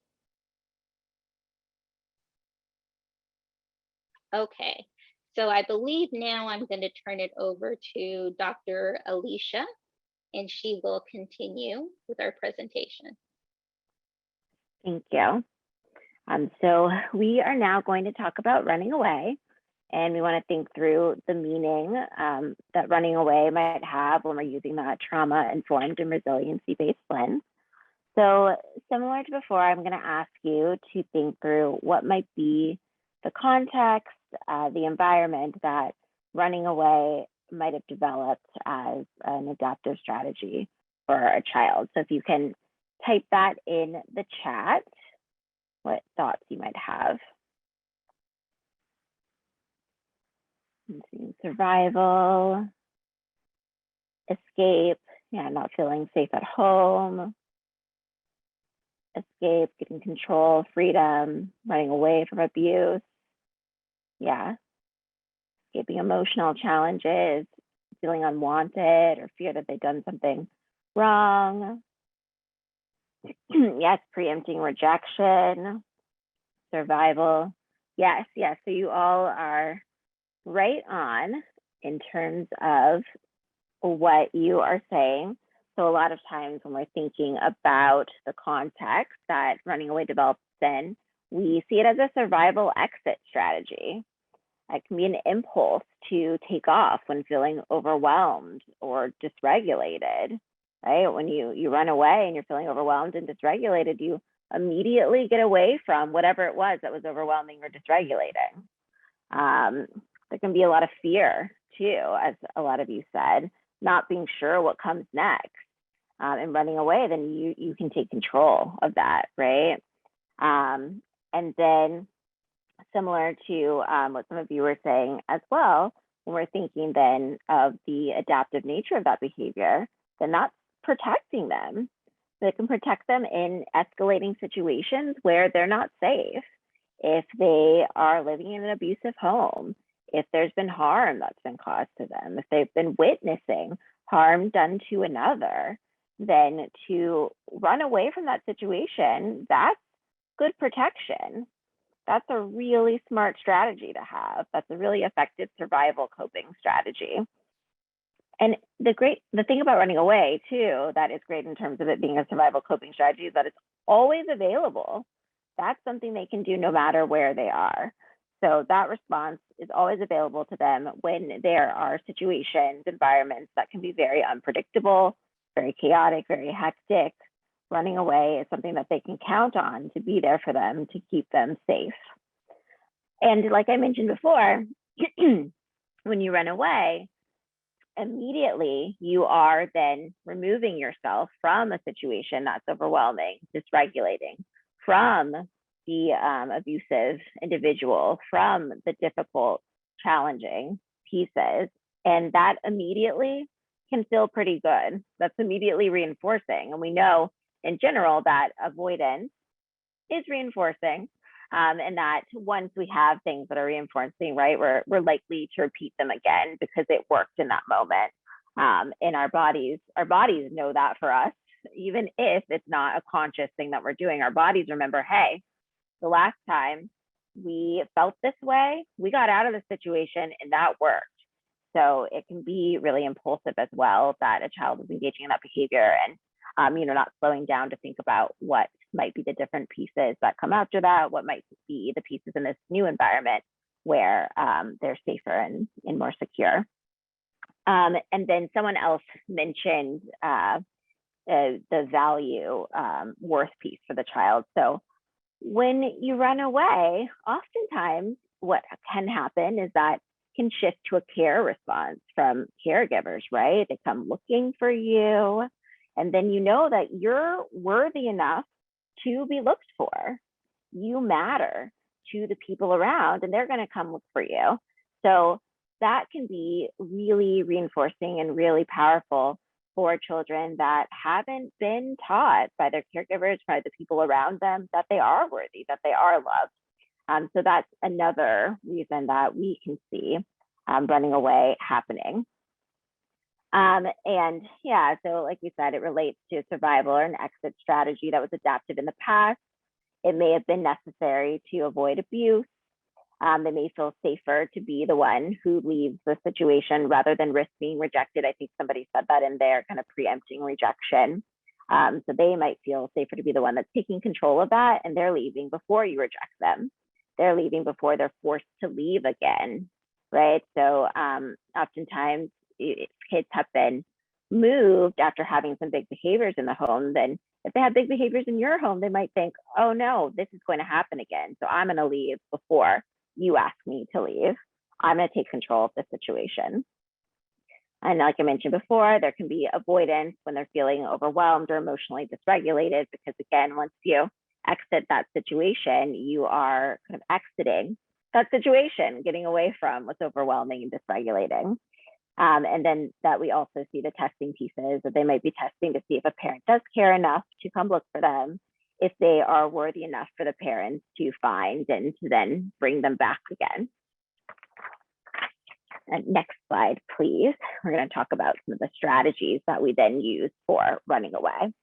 Okay, so I believe now I'm going to turn it over to Dr. Alicia, and she will continue with our presentation. Thank you. So we are now going to talk about running away, and we want to think through the meaning that running away might have when we're using that trauma-informed and resiliency-based lens. So similar to before, I'm going to ask you to think through what might be the context, the environment that running away might have developed as an adaptive strategy for a child. So if you can type that in the chat, what thoughts you might have. Survival, escape, yeah, not feeling safe at home, escape, getting control, freedom, running away from abuse, yeah, escaping emotional challenges, feeling unwanted or fear that they've done something wrong. Yes, preempting rejection, survival. Yes, yes. So you all are right on in terms of what you are saying. So a lot of times when we're thinking about the context that running away develops in, we see it as a survival exit strategy. It can be an impulse to take off when feeling overwhelmed or dysregulated. Right? When you run away and you're feeling overwhelmed and dysregulated, you immediately get away from whatever it was that was overwhelming or dysregulating. There can be a lot of fear too, as a lot of you said, not being sure what comes next. And running away, then you can take control of that, right? And then similar to what some of you were saying as well, when we're thinking then of the adaptive nature of that behavior, then that's protecting them. So it can protect them in escalating situations where they're not safe. if they are living in an abusive home, if there's been harm that's been caused to them, if they've been witnessing harm done to another, then to run away from that situation, that's good protection. That's a really smart strategy to have. That's a really effective survival coping strategy. And the thing about running away too, that is great in terms of it being a survival coping strategy, is that it's always available. That's something they can do no matter where they are. So that response is always available to them when there are situations, environments that can be very unpredictable, very chaotic, very hectic. Running away is something that they can count on to be there for them, to keep them safe. And like I mentioned before, when you run away, immediately you are then removing yourself from a situation that's overwhelming, dysregulating, from the abusive individual, from the difficult, challenging pieces. And that immediately can feel pretty good. That's immediately reinforcing. And we know in general that avoidance is reinforcing. And that once we have things that are reinforcing, right, we're likely to repeat them again because it worked in that moment. And our bodies know that for us, even if it's not a conscious thing that we're doing. Our bodies remember, hey, the last time we felt this way, we got out of the situation and that worked. So it can be really impulsive as well that a child is engaging in that behavior and not slowing down to think about what might be the different pieces that come after that, what might be the pieces in this new environment where they're safer and more secure. And then someone else mentioned the value worth piece for the child. So when you run away, oftentimes what can happen is that can shift to a care response from caregivers, right? They come looking for you, and then you know that you're worthy enough to be looked for. You matter to the people around, and they're going to come look for you. So that can be really reinforcing and really powerful for children that haven't been taught by their caregivers, by the people around them, that they are worthy, that they are loved. So that's another reason that we can see running away happening. And yeah, so like we said, it relates to survival or an exit strategy that was adapted in the past. It may have been necessary to avoid abuse. They may feel safer to be the one who leaves the situation rather than risk being rejected. I think somebody said that in there, kind of preempting rejection. So they might feel safer to be the one that's taking control of that, and they're leaving before you reject them. They're leaving before they're forced to leave again, right? So oftentimes kids have been moved after having some big behaviors in the home. Then if they have big behaviors in your home, they might think, oh no, this is going to happen again. So I'm going to leave before you ask me to leave. I'm going to take control of the situation. And like I mentioned before, there can be avoidance when they're feeling overwhelmed or emotionally dysregulated, because again, once you exit that situation, you are kind of exiting that situation, getting away from what's overwhelming and dysregulating. And then that we also see the testing pieces, that they might be testing to see if a parent does care enough to come look for them, if they are worthy enough for the parents to find and to then bring them back again. And next slide, please. We're going to talk about some of the strategies that we then use for running away.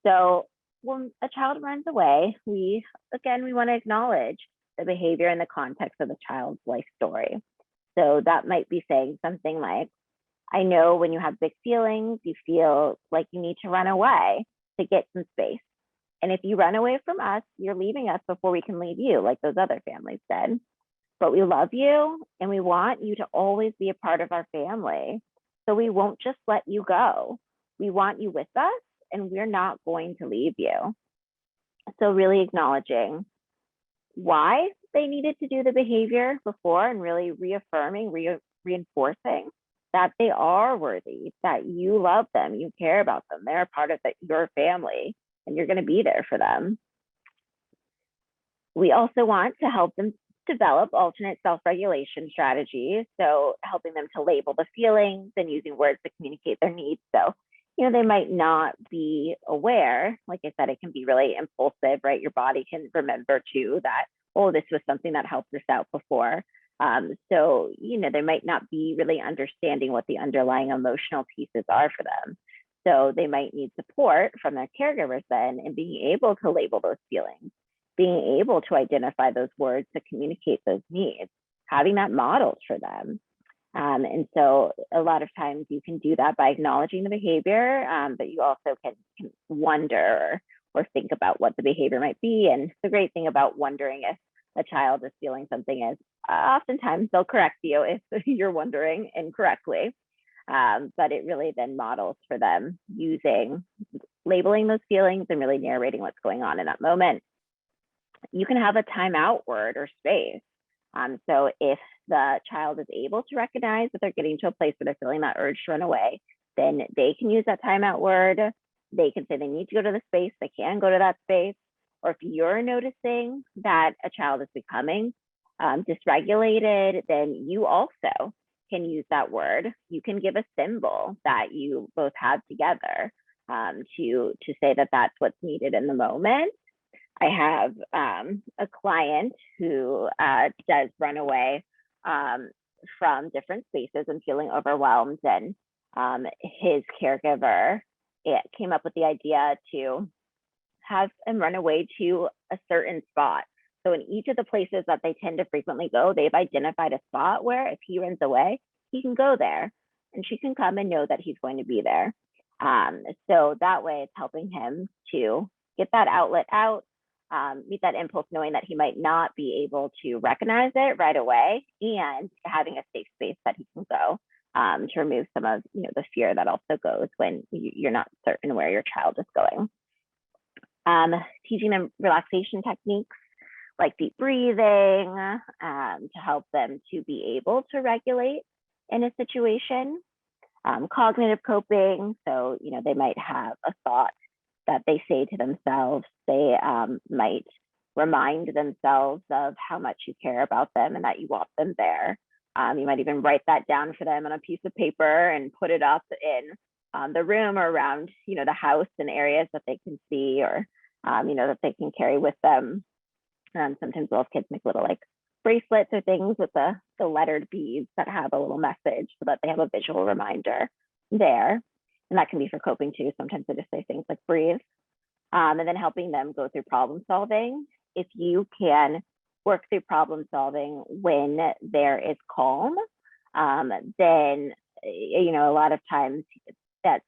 So when a child runs away, we want to acknowledge the behavior in the context of the child's life story. So that might be saying something like, I know when you have big feelings, you feel like you need to run away to get some space. And if you run away from us, you're leaving us before we can leave you, like those other families did. But we love you and we want you to always be a part of our family. So we won't just let you go. We want you with us and we're not going to leave you. So really acknowledging why they needed to do the behavior before and really reaffirming, reinforcing that they are worthy, that you love them, you care about them, they're a part of your family and you're going to be there for them. We also want to help them develop alternate self-regulation strategies. So helping them to label the feelings and using words to communicate their needs. So, they might not be aware. Like I said, it can be really impulsive, right? Your body can remember too that oh, this was something that helped us out before. So, they might not be really understanding what the underlying emotional pieces are for them. So they might need support from their caregivers then in being able to label those feelings, being able to identify those words to communicate those needs, having that modeled for them. And so a lot of times you can do that by acknowledging the behavior, but you also can wonder or think about what the behavior might be. And the great thing about wondering if a child is feeling something is oftentimes they'll correct you if you're wondering incorrectly. But it really then models for them using labeling those feelings and really narrating what's going on in that moment. You can have a timeout word or space. So if the child is able to recognize that they're getting to a place where they're feeling that urge to run away, then they can use that timeout word. They can say they need to go to the space, they can go to that space. Or if you're noticing that a child is becoming dysregulated, then you also can use that word. You can give a symbol that you both have together to say that that's what's needed in the moment. I have a client who does run away from different spaces and feeling overwhelmed, and his caregiver came up with the idea to have him run away to a certain spot. So in each of the places that they tend to frequently go, they've identified a spot where if he runs away, he can go there and she can come and know that he's going to be there. So that way it's helping him to get that outlet out, meet that impulse, knowing that he might not be able to recognize it right away, and having a safe space that he can go to remove some of the fear that also goes when you're not certain where your child is going. Teaching them relaxation techniques like deep breathing to help them to be able to regulate in a situation. Cognitive coping, so they might have a thought that they say to themselves. They might remind themselves of how much you care about them and that you want them there. You might even write that down for them on a piece of paper and put it up in the room or around the house in areas that they can see, or that they can carry with them. Sometimes little kids make little bracelets or things with the lettered beads that have a little message so that they have a visual reminder there. And that can be for coping too. Sometimes they just say things like breathe. And then helping them go through problem solving. If you can work through problem solving when there is calm, then a lot of times that's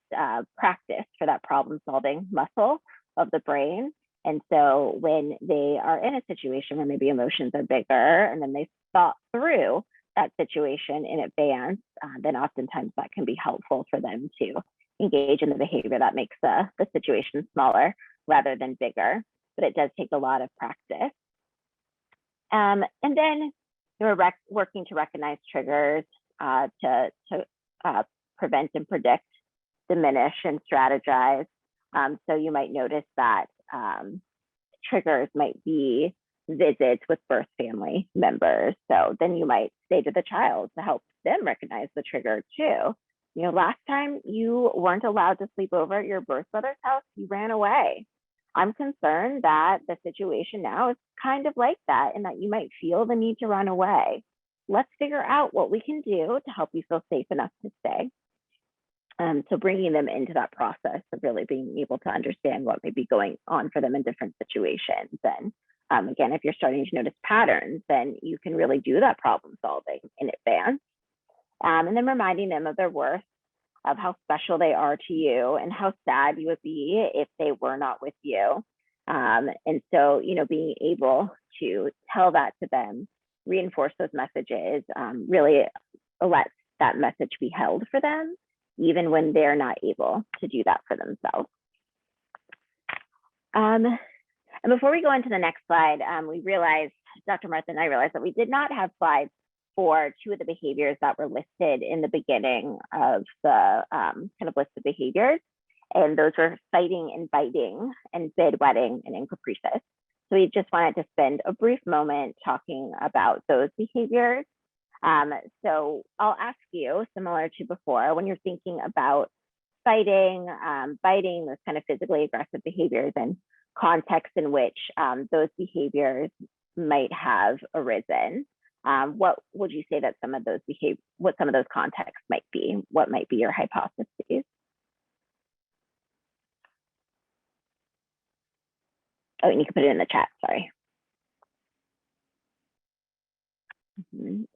practice for that problem solving muscle of the brain. And so when they are in a situation where maybe emotions are bigger and then they thought through that situation in advance, then oftentimes that can be helpful for them to engage in the behavior that makes the situation smaller rather than bigger. But it does take a lot of practice. And then we're working to recognize triggers to prevent and predict, diminish, and strategize. So you might notice that triggers might be visits with birth family members. So then you might say to the child to help them recognize the trigger too. Last time you weren't allowed to sleep over at your birth mother's house, you ran away. I'm concerned that the situation now is kind of like that, and that you might feel the need to run away. Let's figure out what we can do to help you feel safe enough to stay. So bringing them into that process of really being able to understand what may be going on for them in different situations. And again, if you're starting to notice patterns, then you can really do that problem solving in advance. And then reminding them of their worth, of how special they are to you, and how sad you would be if they were not with you. And so, being able to tell that to them, reinforce those messages, really let that message be held for them, even when they're not able to do that for themselves. And before we go into the next slide, we realized, Dr. Martha and I realized that we did not have slides for two of the behaviors that were listed in the beginning of the kind of list of behaviors. And those were fighting and biting and bedwetting and encopresis. So we just wanted to spend a brief moment talking about those behaviors. So I'll ask you, similar to before, when you're thinking about fighting, biting, those kind of physically aggressive behaviors, and context in which those behaviors might have arisen. What would you say that some of those what some of those contexts might be? What might be your hypotheses? Oh, and you can put it in the chat, sorry.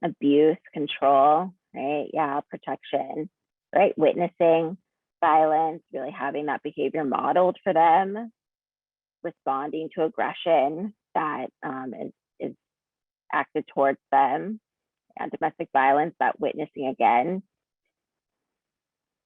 Abuse, control, right? Yeah, protection, right? Witnessing violence, really having that behavior modeled for them, responding to aggression that is acted towards them, and domestic violence, that witnessing again.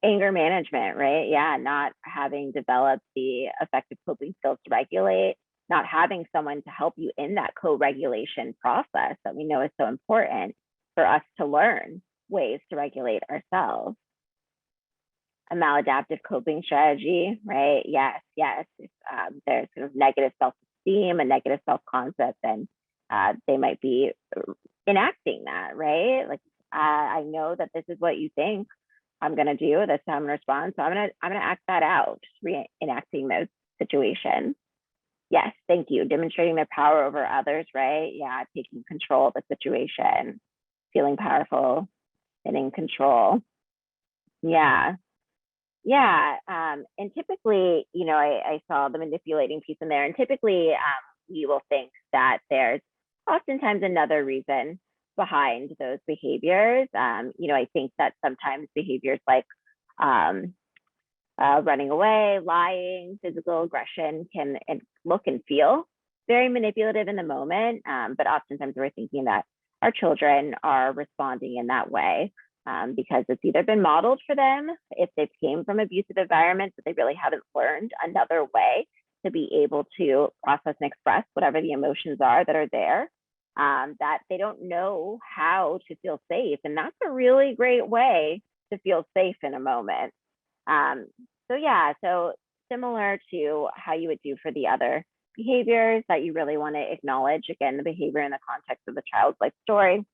Anger management, right? Yeah, not having developed the effective coping skills to regulate, not having someone to help you in that co-regulation process that we know is so important for us to learn ways to regulate ourselves. A maladaptive coping strategy, right? Yes. There's sort of negative self-esteem and negative self-concept, and they might be enacting that, right? Like, I know that this is what you think I'm going to do. That's how I'm going to respond. So I'm going to act that out, just reenacting those situations. Yes, thank you. Demonstrating their power over others, right? Yeah, taking control of the situation, feeling powerful and in control. Yeah. And typically, I saw the manipulating piece in there, and typically we will think that there's oftentimes another reason behind those behaviors. I think that sometimes behaviors like running away, lying, physical aggression can look and feel very manipulative in the moment, but oftentimes we're thinking that our children are responding in that way because it's either been modeled for them, if they came from abusive environments, but they really haven't learned another way to be able to process and express whatever the emotions are that are there, that they don't know how to feel safe. And that's a really great way to feel safe in a moment. So similar to how you would do for the other behaviors that you really want to acknowledge, again, the behavior in the context of the child's life story.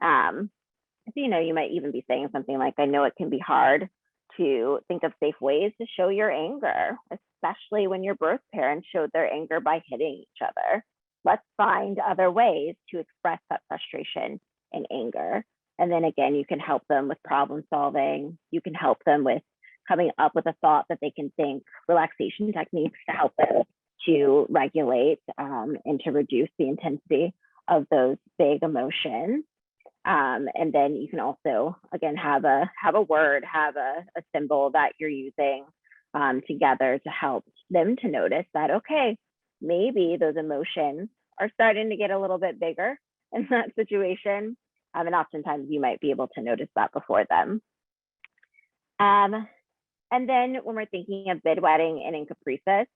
So, you might even be saying something like, I know it can be hard to think of safe ways to show your anger, especially when your birth parents showed their anger by hitting each other. Let's find other ways to express that frustration and anger. And then again, you can help them with problem solving. You can help them with coming up with a thought that they can think, relaxation techniques to help them to regulate and to reduce the intensity of those big emotions. And then you can also, again, have a word, have a symbol that you're using together to help them to notice that, okay, maybe those emotions are starting to get a little bit bigger in that situation. And oftentimes you might be able to notice that before them. And then when we're thinking of bidwetting and encopresis,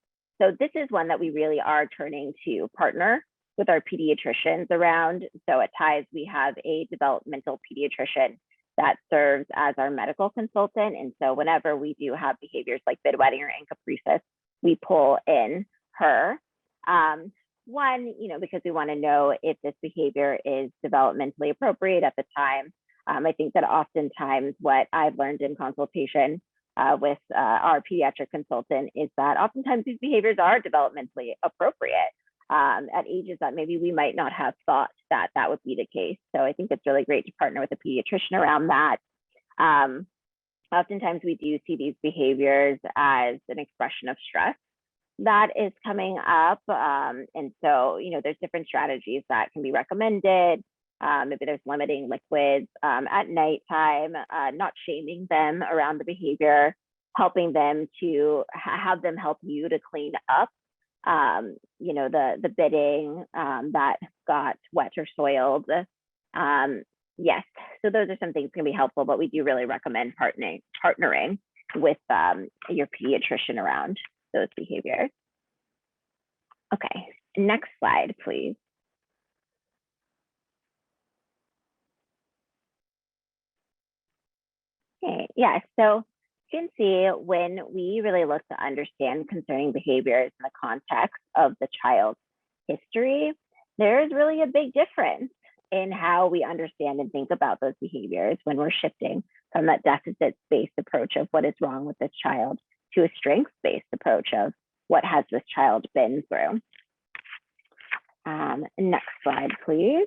so this is one that we really are turning to partner with our pediatricians around. So at TIES, we have a developmental pediatrician that serves as our medical consultant. And so whenever we do have behaviors like bidwetting or encopresis, we pull in her. One, because we want to know if this behavior is developmentally appropriate at the time. I think that oftentimes what I've learned in consultation with our pediatric consultant is that oftentimes these behaviors are developmentally appropriate at ages that maybe we might not have thought that that would be the case. So I think it's really great to partner with a pediatrician around that. Oftentimes we do see these behaviors as an expression of stress that is coming up. And so, there's different strategies that can be recommended. Maybe there's limiting liquids at nighttime, not shaming them around the behavior, helping them to have them help you to clean up, the bidding that got wet or soiled. Yes, so those are some things that can be helpful, but we do really recommend partnering with your pediatrician around those behaviors. Okay, next slide, please. Okay, yeah, so you can see when we really look to understand concerning behaviors in the context of the child's history, there is really a big difference in how we understand and think about those behaviors when we're shifting from that deficit-based approach of what is wrong with this child to a strengths-based approach of what has this child been through. Next slide, please.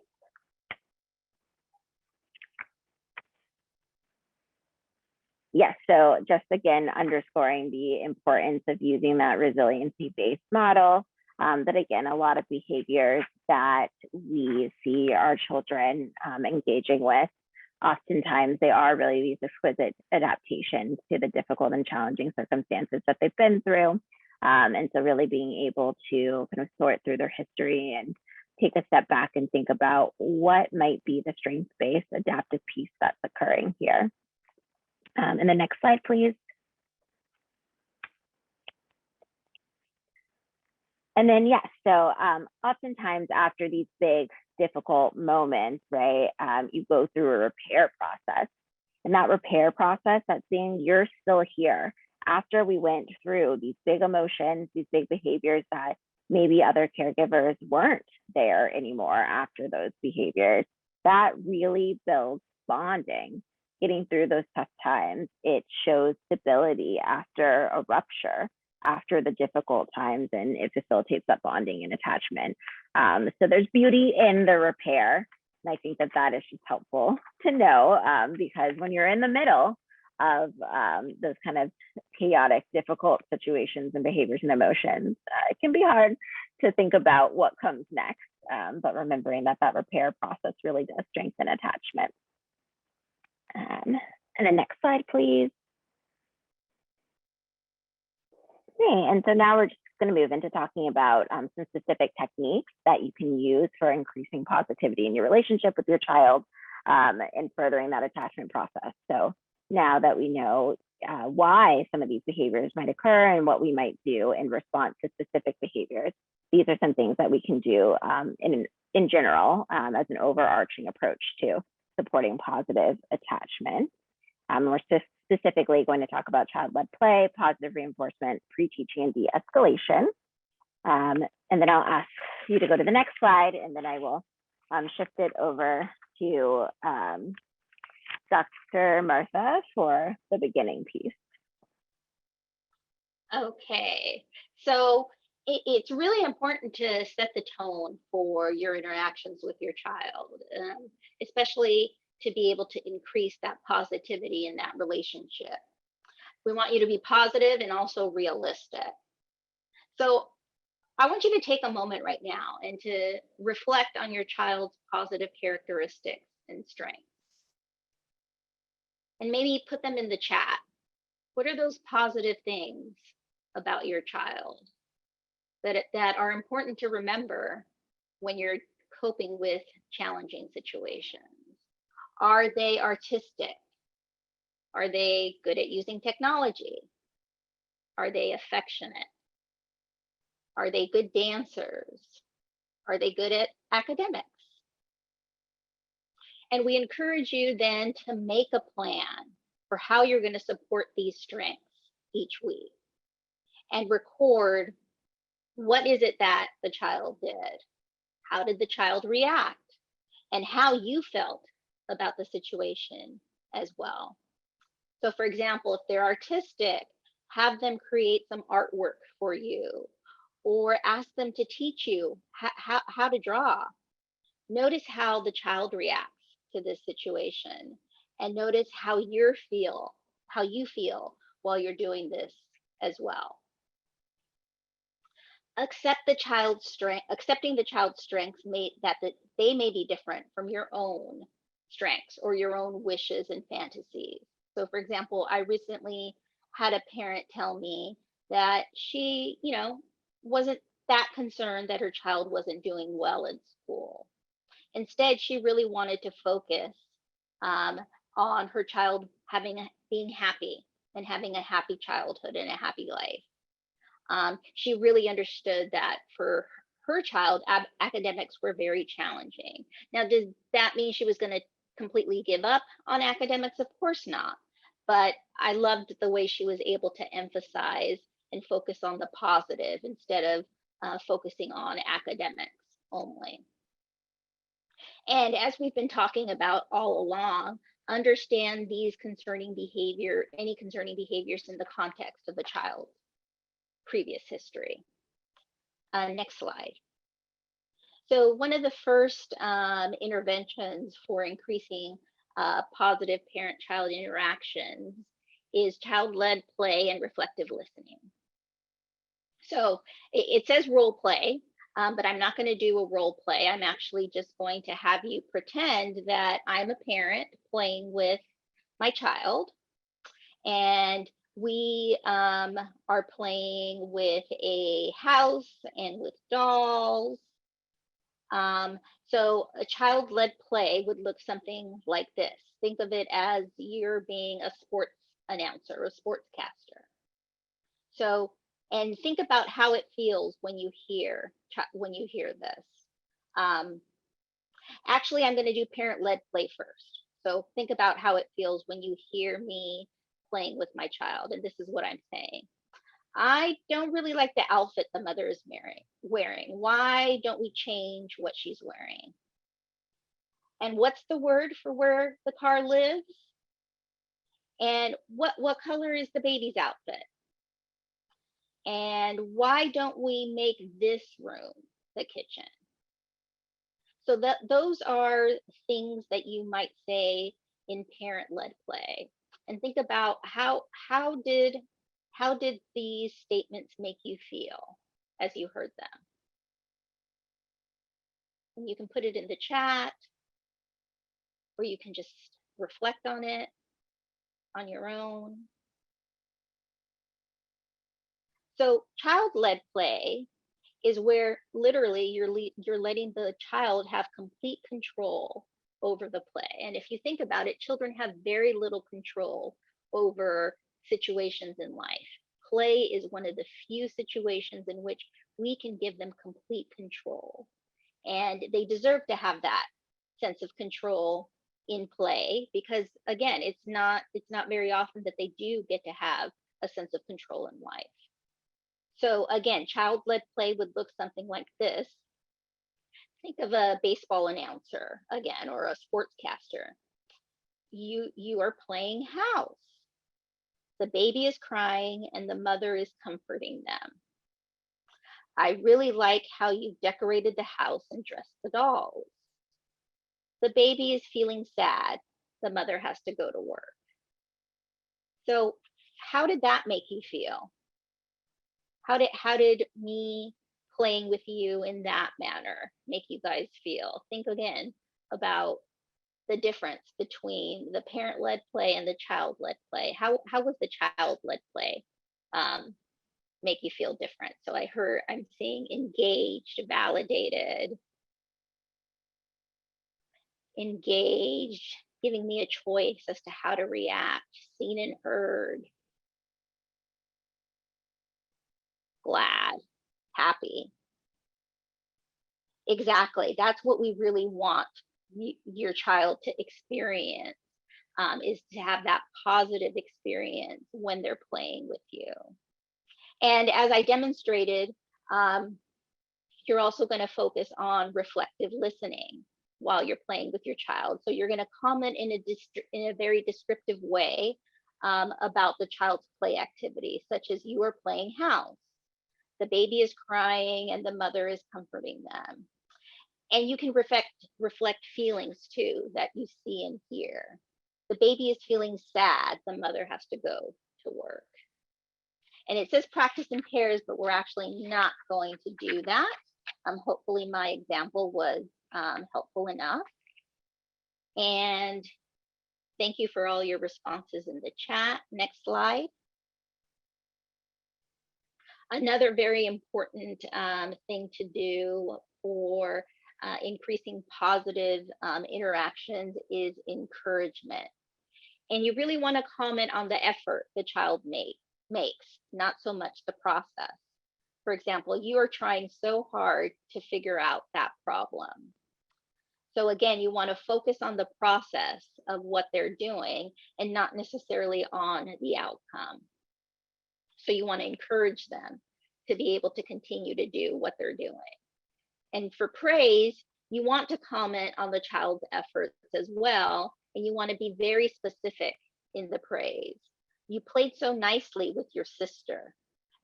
Yes, so just again, underscoring the importance of using that resiliency-based model, that again, a lot of behaviors that we see our children engaging with, oftentimes they are really these exquisite adaptations to the difficult and challenging circumstances that they've been through. And so really being able to kind of sort through their history and take a step back and think about what might be the strength-based adaptive piece that's occurring here. And the next slide, please. And then, yes, so oftentimes after these big, difficult moments, right, you go through a repair process. And that repair process, that's saying you're still here after we went through these big emotions, these big behaviors that maybe other caregivers weren't there anymore after those behaviors. That really builds bonding. Getting through those tough times, it shows stability after a rupture, after the difficult times, and it facilitates that bonding and attachment. So there's beauty in the repair. And I think that that is just helpful to know, because when you're in the middle of those kind of chaotic, difficult situations and behaviors and emotions, it can be hard to think about what comes next. But remembering that that repair process really does strengthen attachment. And the next slide, please. Okay, and so now we're just going to move into talking about some specific techniques that you can use for increasing positivity in your relationship with your child and furthering that attachment process. So now that we know why some of these behaviors might occur and what we might do in response to specific behaviors, these are some things that we can do in general as an overarching approach to supporting positive attachment. We're specifically going to talk about child-led play, positive reinforcement, pre-teaching, and de-escalation. And then I'll ask you to go to the next slide, and then I will shift it over to Dr. Martha for the beginning piece. Okay, so it's really important to set the tone for your interactions with your child, especially to be able to increase that positivity in that relationship. We want you to be positive and also realistic. So I want you to take a moment right now and to reflect on your child's positive characteristics and strengths. And maybe put them in the chat. What are those positive things about your child that are important to remember when you're coping with challenging situations? Are they artistic? Are they good at using technology? Are they affectionate? Are they good dancers? Are they good at academics? And we encourage you then to make a plan for how you're going to support these strengths each week and record what is it that the child did? How did the child react? And how you felt about the situation as well. So for example, if they're artistic, have them create some artwork for you or ask them to teach you how to draw. Notice how the child reacts to this situation and notice how you feel while you're doing this as well. Accepting the child's strengths they may be different from your own strengths or your own wishes and fantasies. So for example, I recently had a parent tell me that she, wasn't that concerned that her child wasn't doing well in school. Instead, she really wanted to focus on her child being happy and having a happy childhood and a happy life. She really understood that for her child, academics were very challenging. Now, does that mean she was going to completely give up on academics? Of course not. But I loved the way she was able to emphasize and focus on the positive instead of focusing on academics only. And as we've been talking about all along, understand any concerning behaviors in the context of the child's previous history. Next slide. So one of the first interventions for increasing positive parent-child interactions is child-led play and reflective listening. So it says role play, but I'm not going to do a role play. I'm actually just going to have you pretend that I'm a parent playing with my child, and we are playing with a house and with dolls. So a child-led play would look something like this. Think of it as you're being a sports announcer, a sportscaster. So, and think about how it feels when you hear this. Um, Actually, I'm going to do parent-led play first. So think about how it feels when you hear me playing with my child, and this is what I'm saying. I don't really like the outfit the mother is wearing. Why don't we change what she's wearing? And what's the word for where the car lives? And what color is the baby's outfit? And why don't we make this room the kitchen? So those are things that you might say in parent-led play. And think about how did these statements make you feel as you heard them? And you can put it in the chat, or you can just reflect on it on your own. So child-led play is where literally you're letting the child have complete control over the play. And if you think about it, children have very little control over situations in life. Play is one of the few situations in which we can give them complete control. And they deserve to have that sense of control in play, because again, it's not very often that they do get to have a sense of control in life. So again, child-led play would look something like this. Think of a baseball announcer again, or a sportscaster. You are playing house. The baby is crying and the mother is comforting them. I really like how you decorated the house and dressed the dolls. The baby is feeling sad. The mother has to go to work. So how did that make you feel? How did me playing with you in that manner make you guys feel? Think again about the difference between the parent-led play and the child-led play. How was the child-led play make you feel different? So I'm seeing engaged, validated, engaged, giving me a choice as to how to react, seen and heard, glad, happy. Exactly. That's what we really want your child to experience, is to have that positive experience when they're playing with you. And as I demonstrated, you're also going to focus on reflective listening while you're playing with your child. So you're going to comment in a very descriptive way about the child's play activity, such as you are playing house. The baby is crying and the mother is comforting them. And you can reflect feelings too that you see and hear. The baby is feeling sad. The mother has to go to work. And it says practice in pairs, but we're actually not going to do that. Hopefully my example was helpful enough. And thank you for all your responses in the chat. Next slide. Another very important thing to do for increasing positive interactions is encouragement. And you really want to comment on the effort the child makes, not so much the process. For example, you are trying so hard to figure out that problem. So again, you want to focus on the process of what they're doing and not necessarily on the outcome. So you want to encourage them to be able to continue to do what they're doing. And for praise, you want to comment on the child's efforts as well, and you want to be very specific in the praise. You played so nicely with your sister,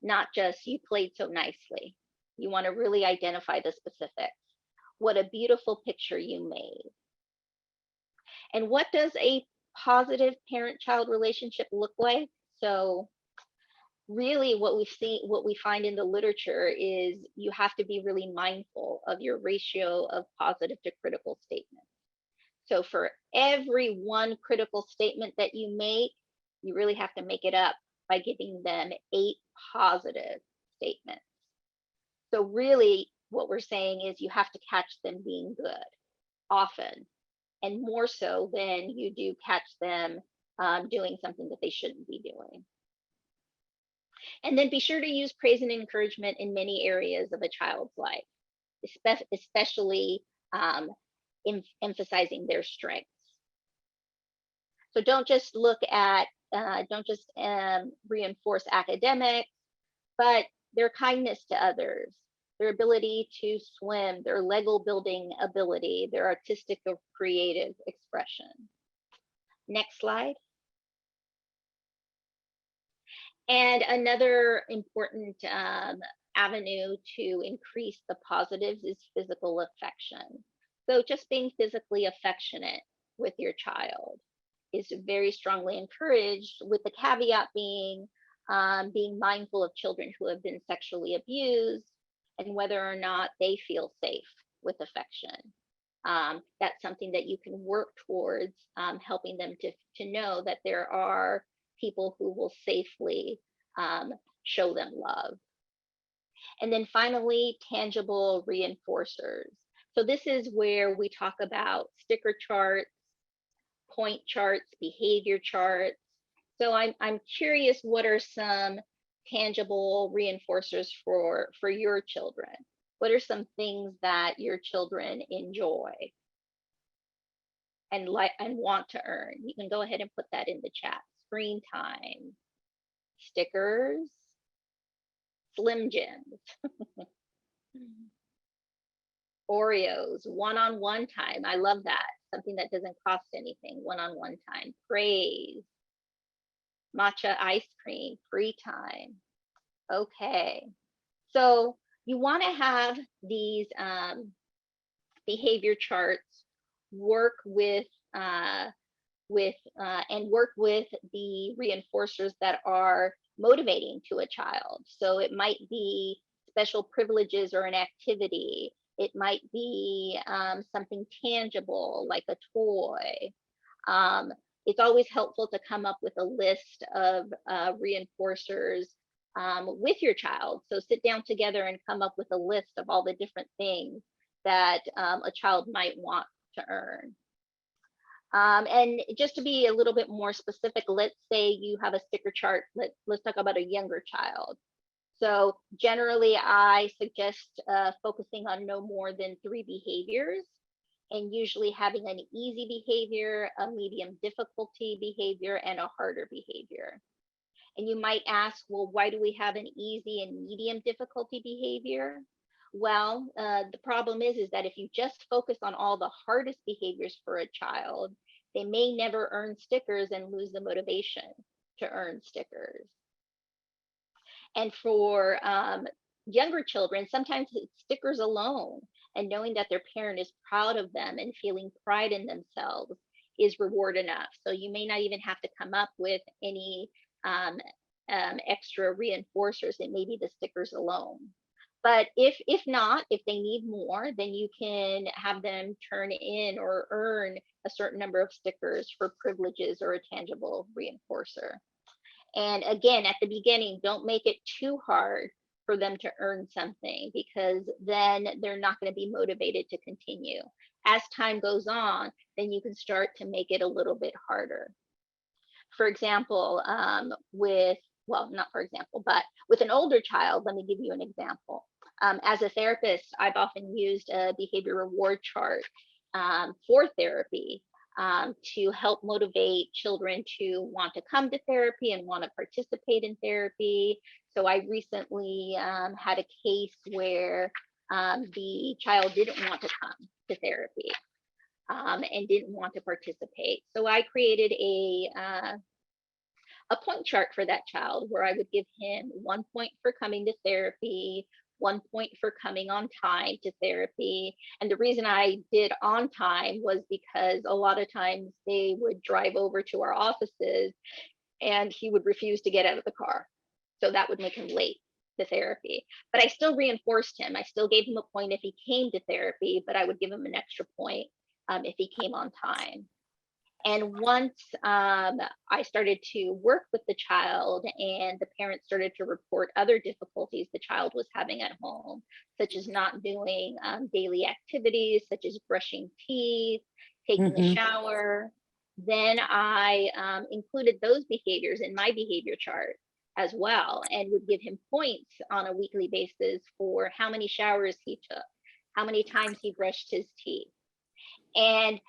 not just you played so nicely. You want to really identify the specifics. What a beautiful picture you made. And what does a positive parent-child relationship look like? So really what we find in the literature is you have to be really mindful of your ratio of positive to critical statements. So for every one critical statement that you make, you really have to make it up by giving them 8 positive statements. So really what we're saying is you have to catch them being good often, and more so than you do catch them doing something that they shouldn't be doing. And then be sure to use praise and encouragement in many areas of a child's life, especially um, emphasizing their strengths. So don't just reinforce academics, but their kindness to others, their ability to swim, their Lego building ability, their artistic or creative expression. Next slide. And another important avenue to increase the positives is physical affection. So just being physically affectionate with your child is very strongly encouraged, with the caveat being being mindful of children who have been sexually abused and whether or not they feel safe with affection. That's something that you can work towards, helping them to know that there are people who will safely show them love. And then finally, tangible reinforcers. So this is where we talk about sticker charts, point charts, behavior charts. So I'm curious, what are some tangible reinforcers for your children? What are some things that your children enjoy and like and want to earn? You can go ahead and put that in the chat. Screen time, stickers, Slim Jims, Oreos, one-on-one time. I love that. Something that doesn't cost anything, one-on-one time. Praise, matcha ice cream, free time. Okay. So you want to have these behavior charts work with and work with the reinforcers that are motivating to a child. So it might be special privileges or an activity. It might be something tangible like a toy. It's always helpful to come up with a list of reinforcers with your child. So sit down together and come up with a list of all the different things that a child might want to earn. And just to be a little bit more specific, let's say you have a sticker chart. Let's talk about a younger child. So generally, I suggest focusing on no more than 3 behaviors, and usually having an easy behavior, a medium difficulty behavior, and a harder behavior. And you might ask, well, why do we have an easy and medium difficulty behavior? Well, the problem is that if you just focus on all the hardest behaviors for a child, they may never earn stickers and lose the motivation to earn stickers. And for younger children, sometimes it's stickers alone, and knowing that their parent is proud of them and feeling pride in themselves is reward enough. So you may not even have to come up with any extra reinforcers. It may be the stickers alone. But if not, if they need more, then you can have them turn in or earn a certain number of stickers for privileges or a tangible reinforcer. And again, at the beginning, don't make it too hard for them to earn something, because then they're not going to be motivated to continue. As time goes on, then you can start to make it a little bit harder. For example, not for example, but with an older child, let me give you an example. As a therapist, I've often used a behavior reward chart for therapy to help motivate children to want to come to therapy and want to participate in therapy. So I recently had a case where the child didn't want to come to therapy and didn't want to participate. So I created a point chart for that child where I would give him 1 point for coming to therapy, 1 point for coming on time to therapy. And the reason I did on time was because a lot of times they would drive over to our offices and he would refuse to get out of the car. So that would make him late to therapy. But I still reinforced him. I still gave him a point if he came to therapy, but I would give him an extra point if he came on time. And once I started to work with the child and the parents started to report other difficulties the child was having at home, such as not doing daily activities, such as brushing teeth, taking a shower, then I included those behaviors in my behavior chart as well and would give him points on a weekly basis for how many showers he took, how many times he brushed his teeth. And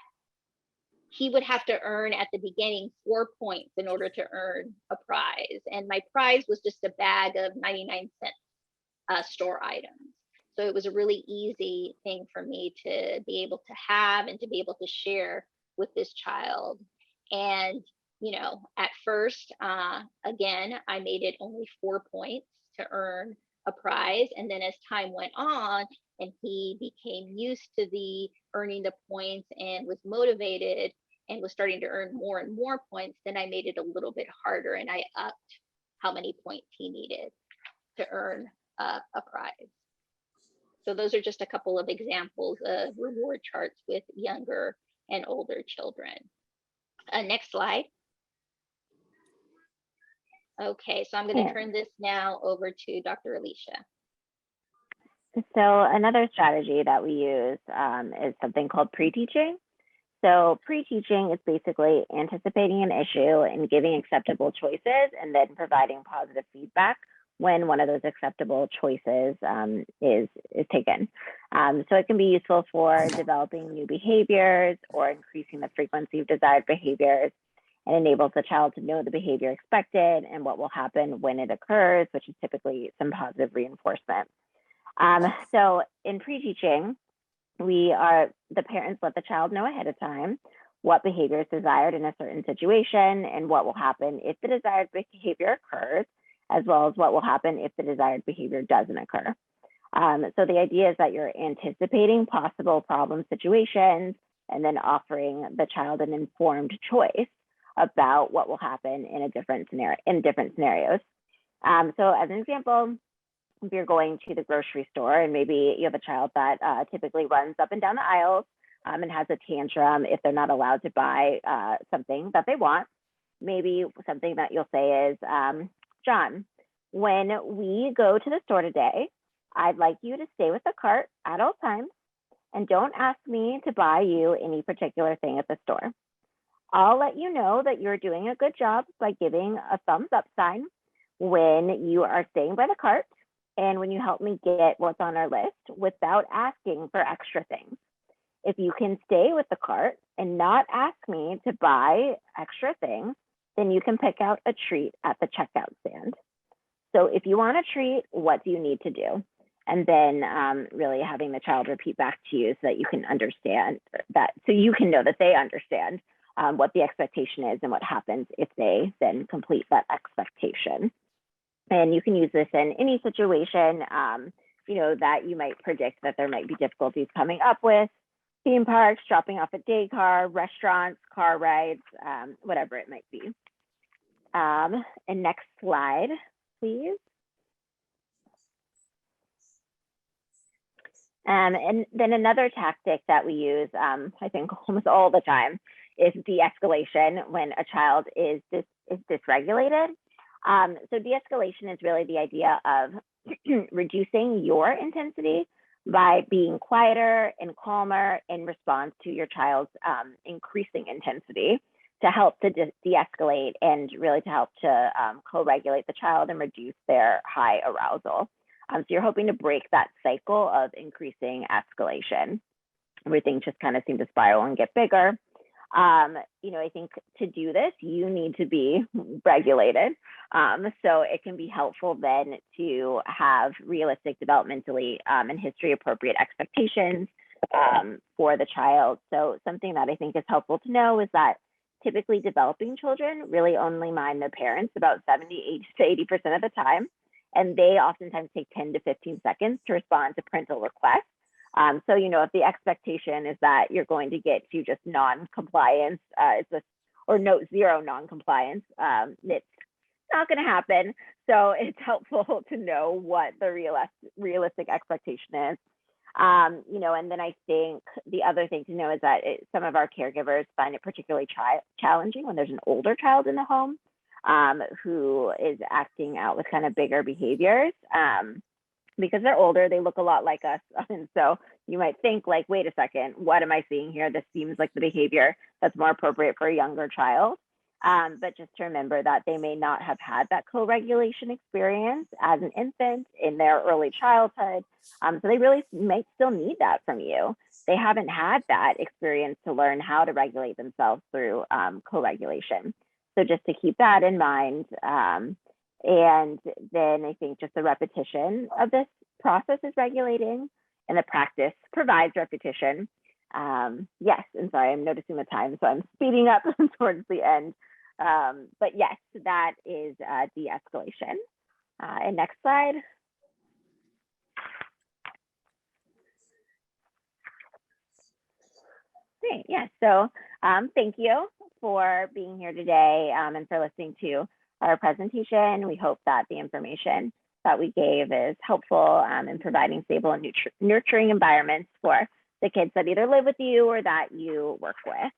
he would have to earn at the beginning 4 points in order to earn a prize. And my prize was just a bag of 99-cent store items. So it was a really easy thing for me to be able to have and to be able to share with this child. And, you know, at first, again, I made it only 4 points to earn a prize. And then as time went on and he became used to the earning the points and was motivated and was starting to earn more and more points, then I made it a little bit harder and I upped how many points he needed to earn a prize. So those are just a couple of examples of reward charts with younger and older children. Next slide. Okay, so I'm going to turn this now over to Dr. Alicia. So another strategy that we use is something called pre-teaching. So pre-teaching is basically anticipating an issue and giving acceptable choices and then providing positive feedback when one of those acceptable choices is taken. So it can be useful for developing new behaviors or increasing the frequency of desired behaviors, and enables the child to know the behavior expected and what will happen when it occurs, which is typically some positive reinforcement. So in pre-teaching, the parents let the child know ahead of time what behavior is desired in a certain situation and what will happen if the desired behavior occurs, as well as what will happen if the desired behavior doesn't occur. So the idea is that you're anticipating possible problem situations and then offering the child an informed choice about what will happen in different scenarios. So as an example, if you're going to the grocery store and maybe you have a child that typically runs up and down the aisles and has a tantrum if they're not allowed to buy something that they want, maybe something that you'll say is, John, when we go to the store today, I'd like you to stay with the cart at all times and don't ask me to buy you any particular thing at the store. I'll let you know that you're doing a good job by giving a thumbs up sign when you are staying by the cart and when you help me get what's on our list without asking for extra things. If you can stay with the cart and not ask me to buy extra things, then you can pick out a treat at the checkout stand. So if you want a treat, what do you need to do? And then really having the child repeat back to you so that you can understand that, so you can know that they understand what the expectation is and what happens if they then complete that expectation. And you can use this in any situation, you know, that you might predict that there might be difficulties coming up with: theme parks, dropping off at daycare, restaurants, car rides, whatever it might be. And next slide, please. And then another tactic that we use, I think almost all the time, is de-escalation when a child is dysregulated. So de-escalation is really the idea of reducing your intensity by being quieter and calmer in response to your child's increasing intensity, to help to de-escalate and really to help to co-regulate the child and reduce their high arousal. So you're hoping to break that cycle of increasing escalation. Everything just kind of seems to spiral and get bigger. You know, I think to do this, you need to be regulated. So it can be helpful then to have realistic, developmentally and history appropriate expectations for the child. So something that I think is helpful to know is that typically developing children really only mind their parents about 70 to 80% of the time. and they oftentimes take 10 to 15 seconds to respond to parental requests. So, if the expectation is that you're going to get to just non-compliance, or note zero non-compliance, it's not going to happen. So it's helpful to know what the realistic expectation is. And then I think the other thing to know is that some of our caregivers find it particularly challenging when there's an older child in the home who is acting out with kind of bigger behaviors. Because they're older, they look a lot like us. And so you might think like, wait a second, what am I seeing here? This seems like the behavior that's more appropriate for a younger child. But just to remember that they may not have had that co-regulation experience as an infant in their early childhood. So they really might still need that from you. They haven't had that experience to learn how to regulate themselves through co-regulation. So just to keep that in mind. And then I think just the repetition of this process is regulating, and the practice provides repetition. Yes, and sorry, I'm noticing the time, so I'm speeding up towards the end. But yes, that is de-escalation. And next slide. Great, yeah, so thank you for being here today and for listening to our presentation. We hope that the information that we gave is helpful in providing stable and nurturing environments for the kids that either live with you or that you work with.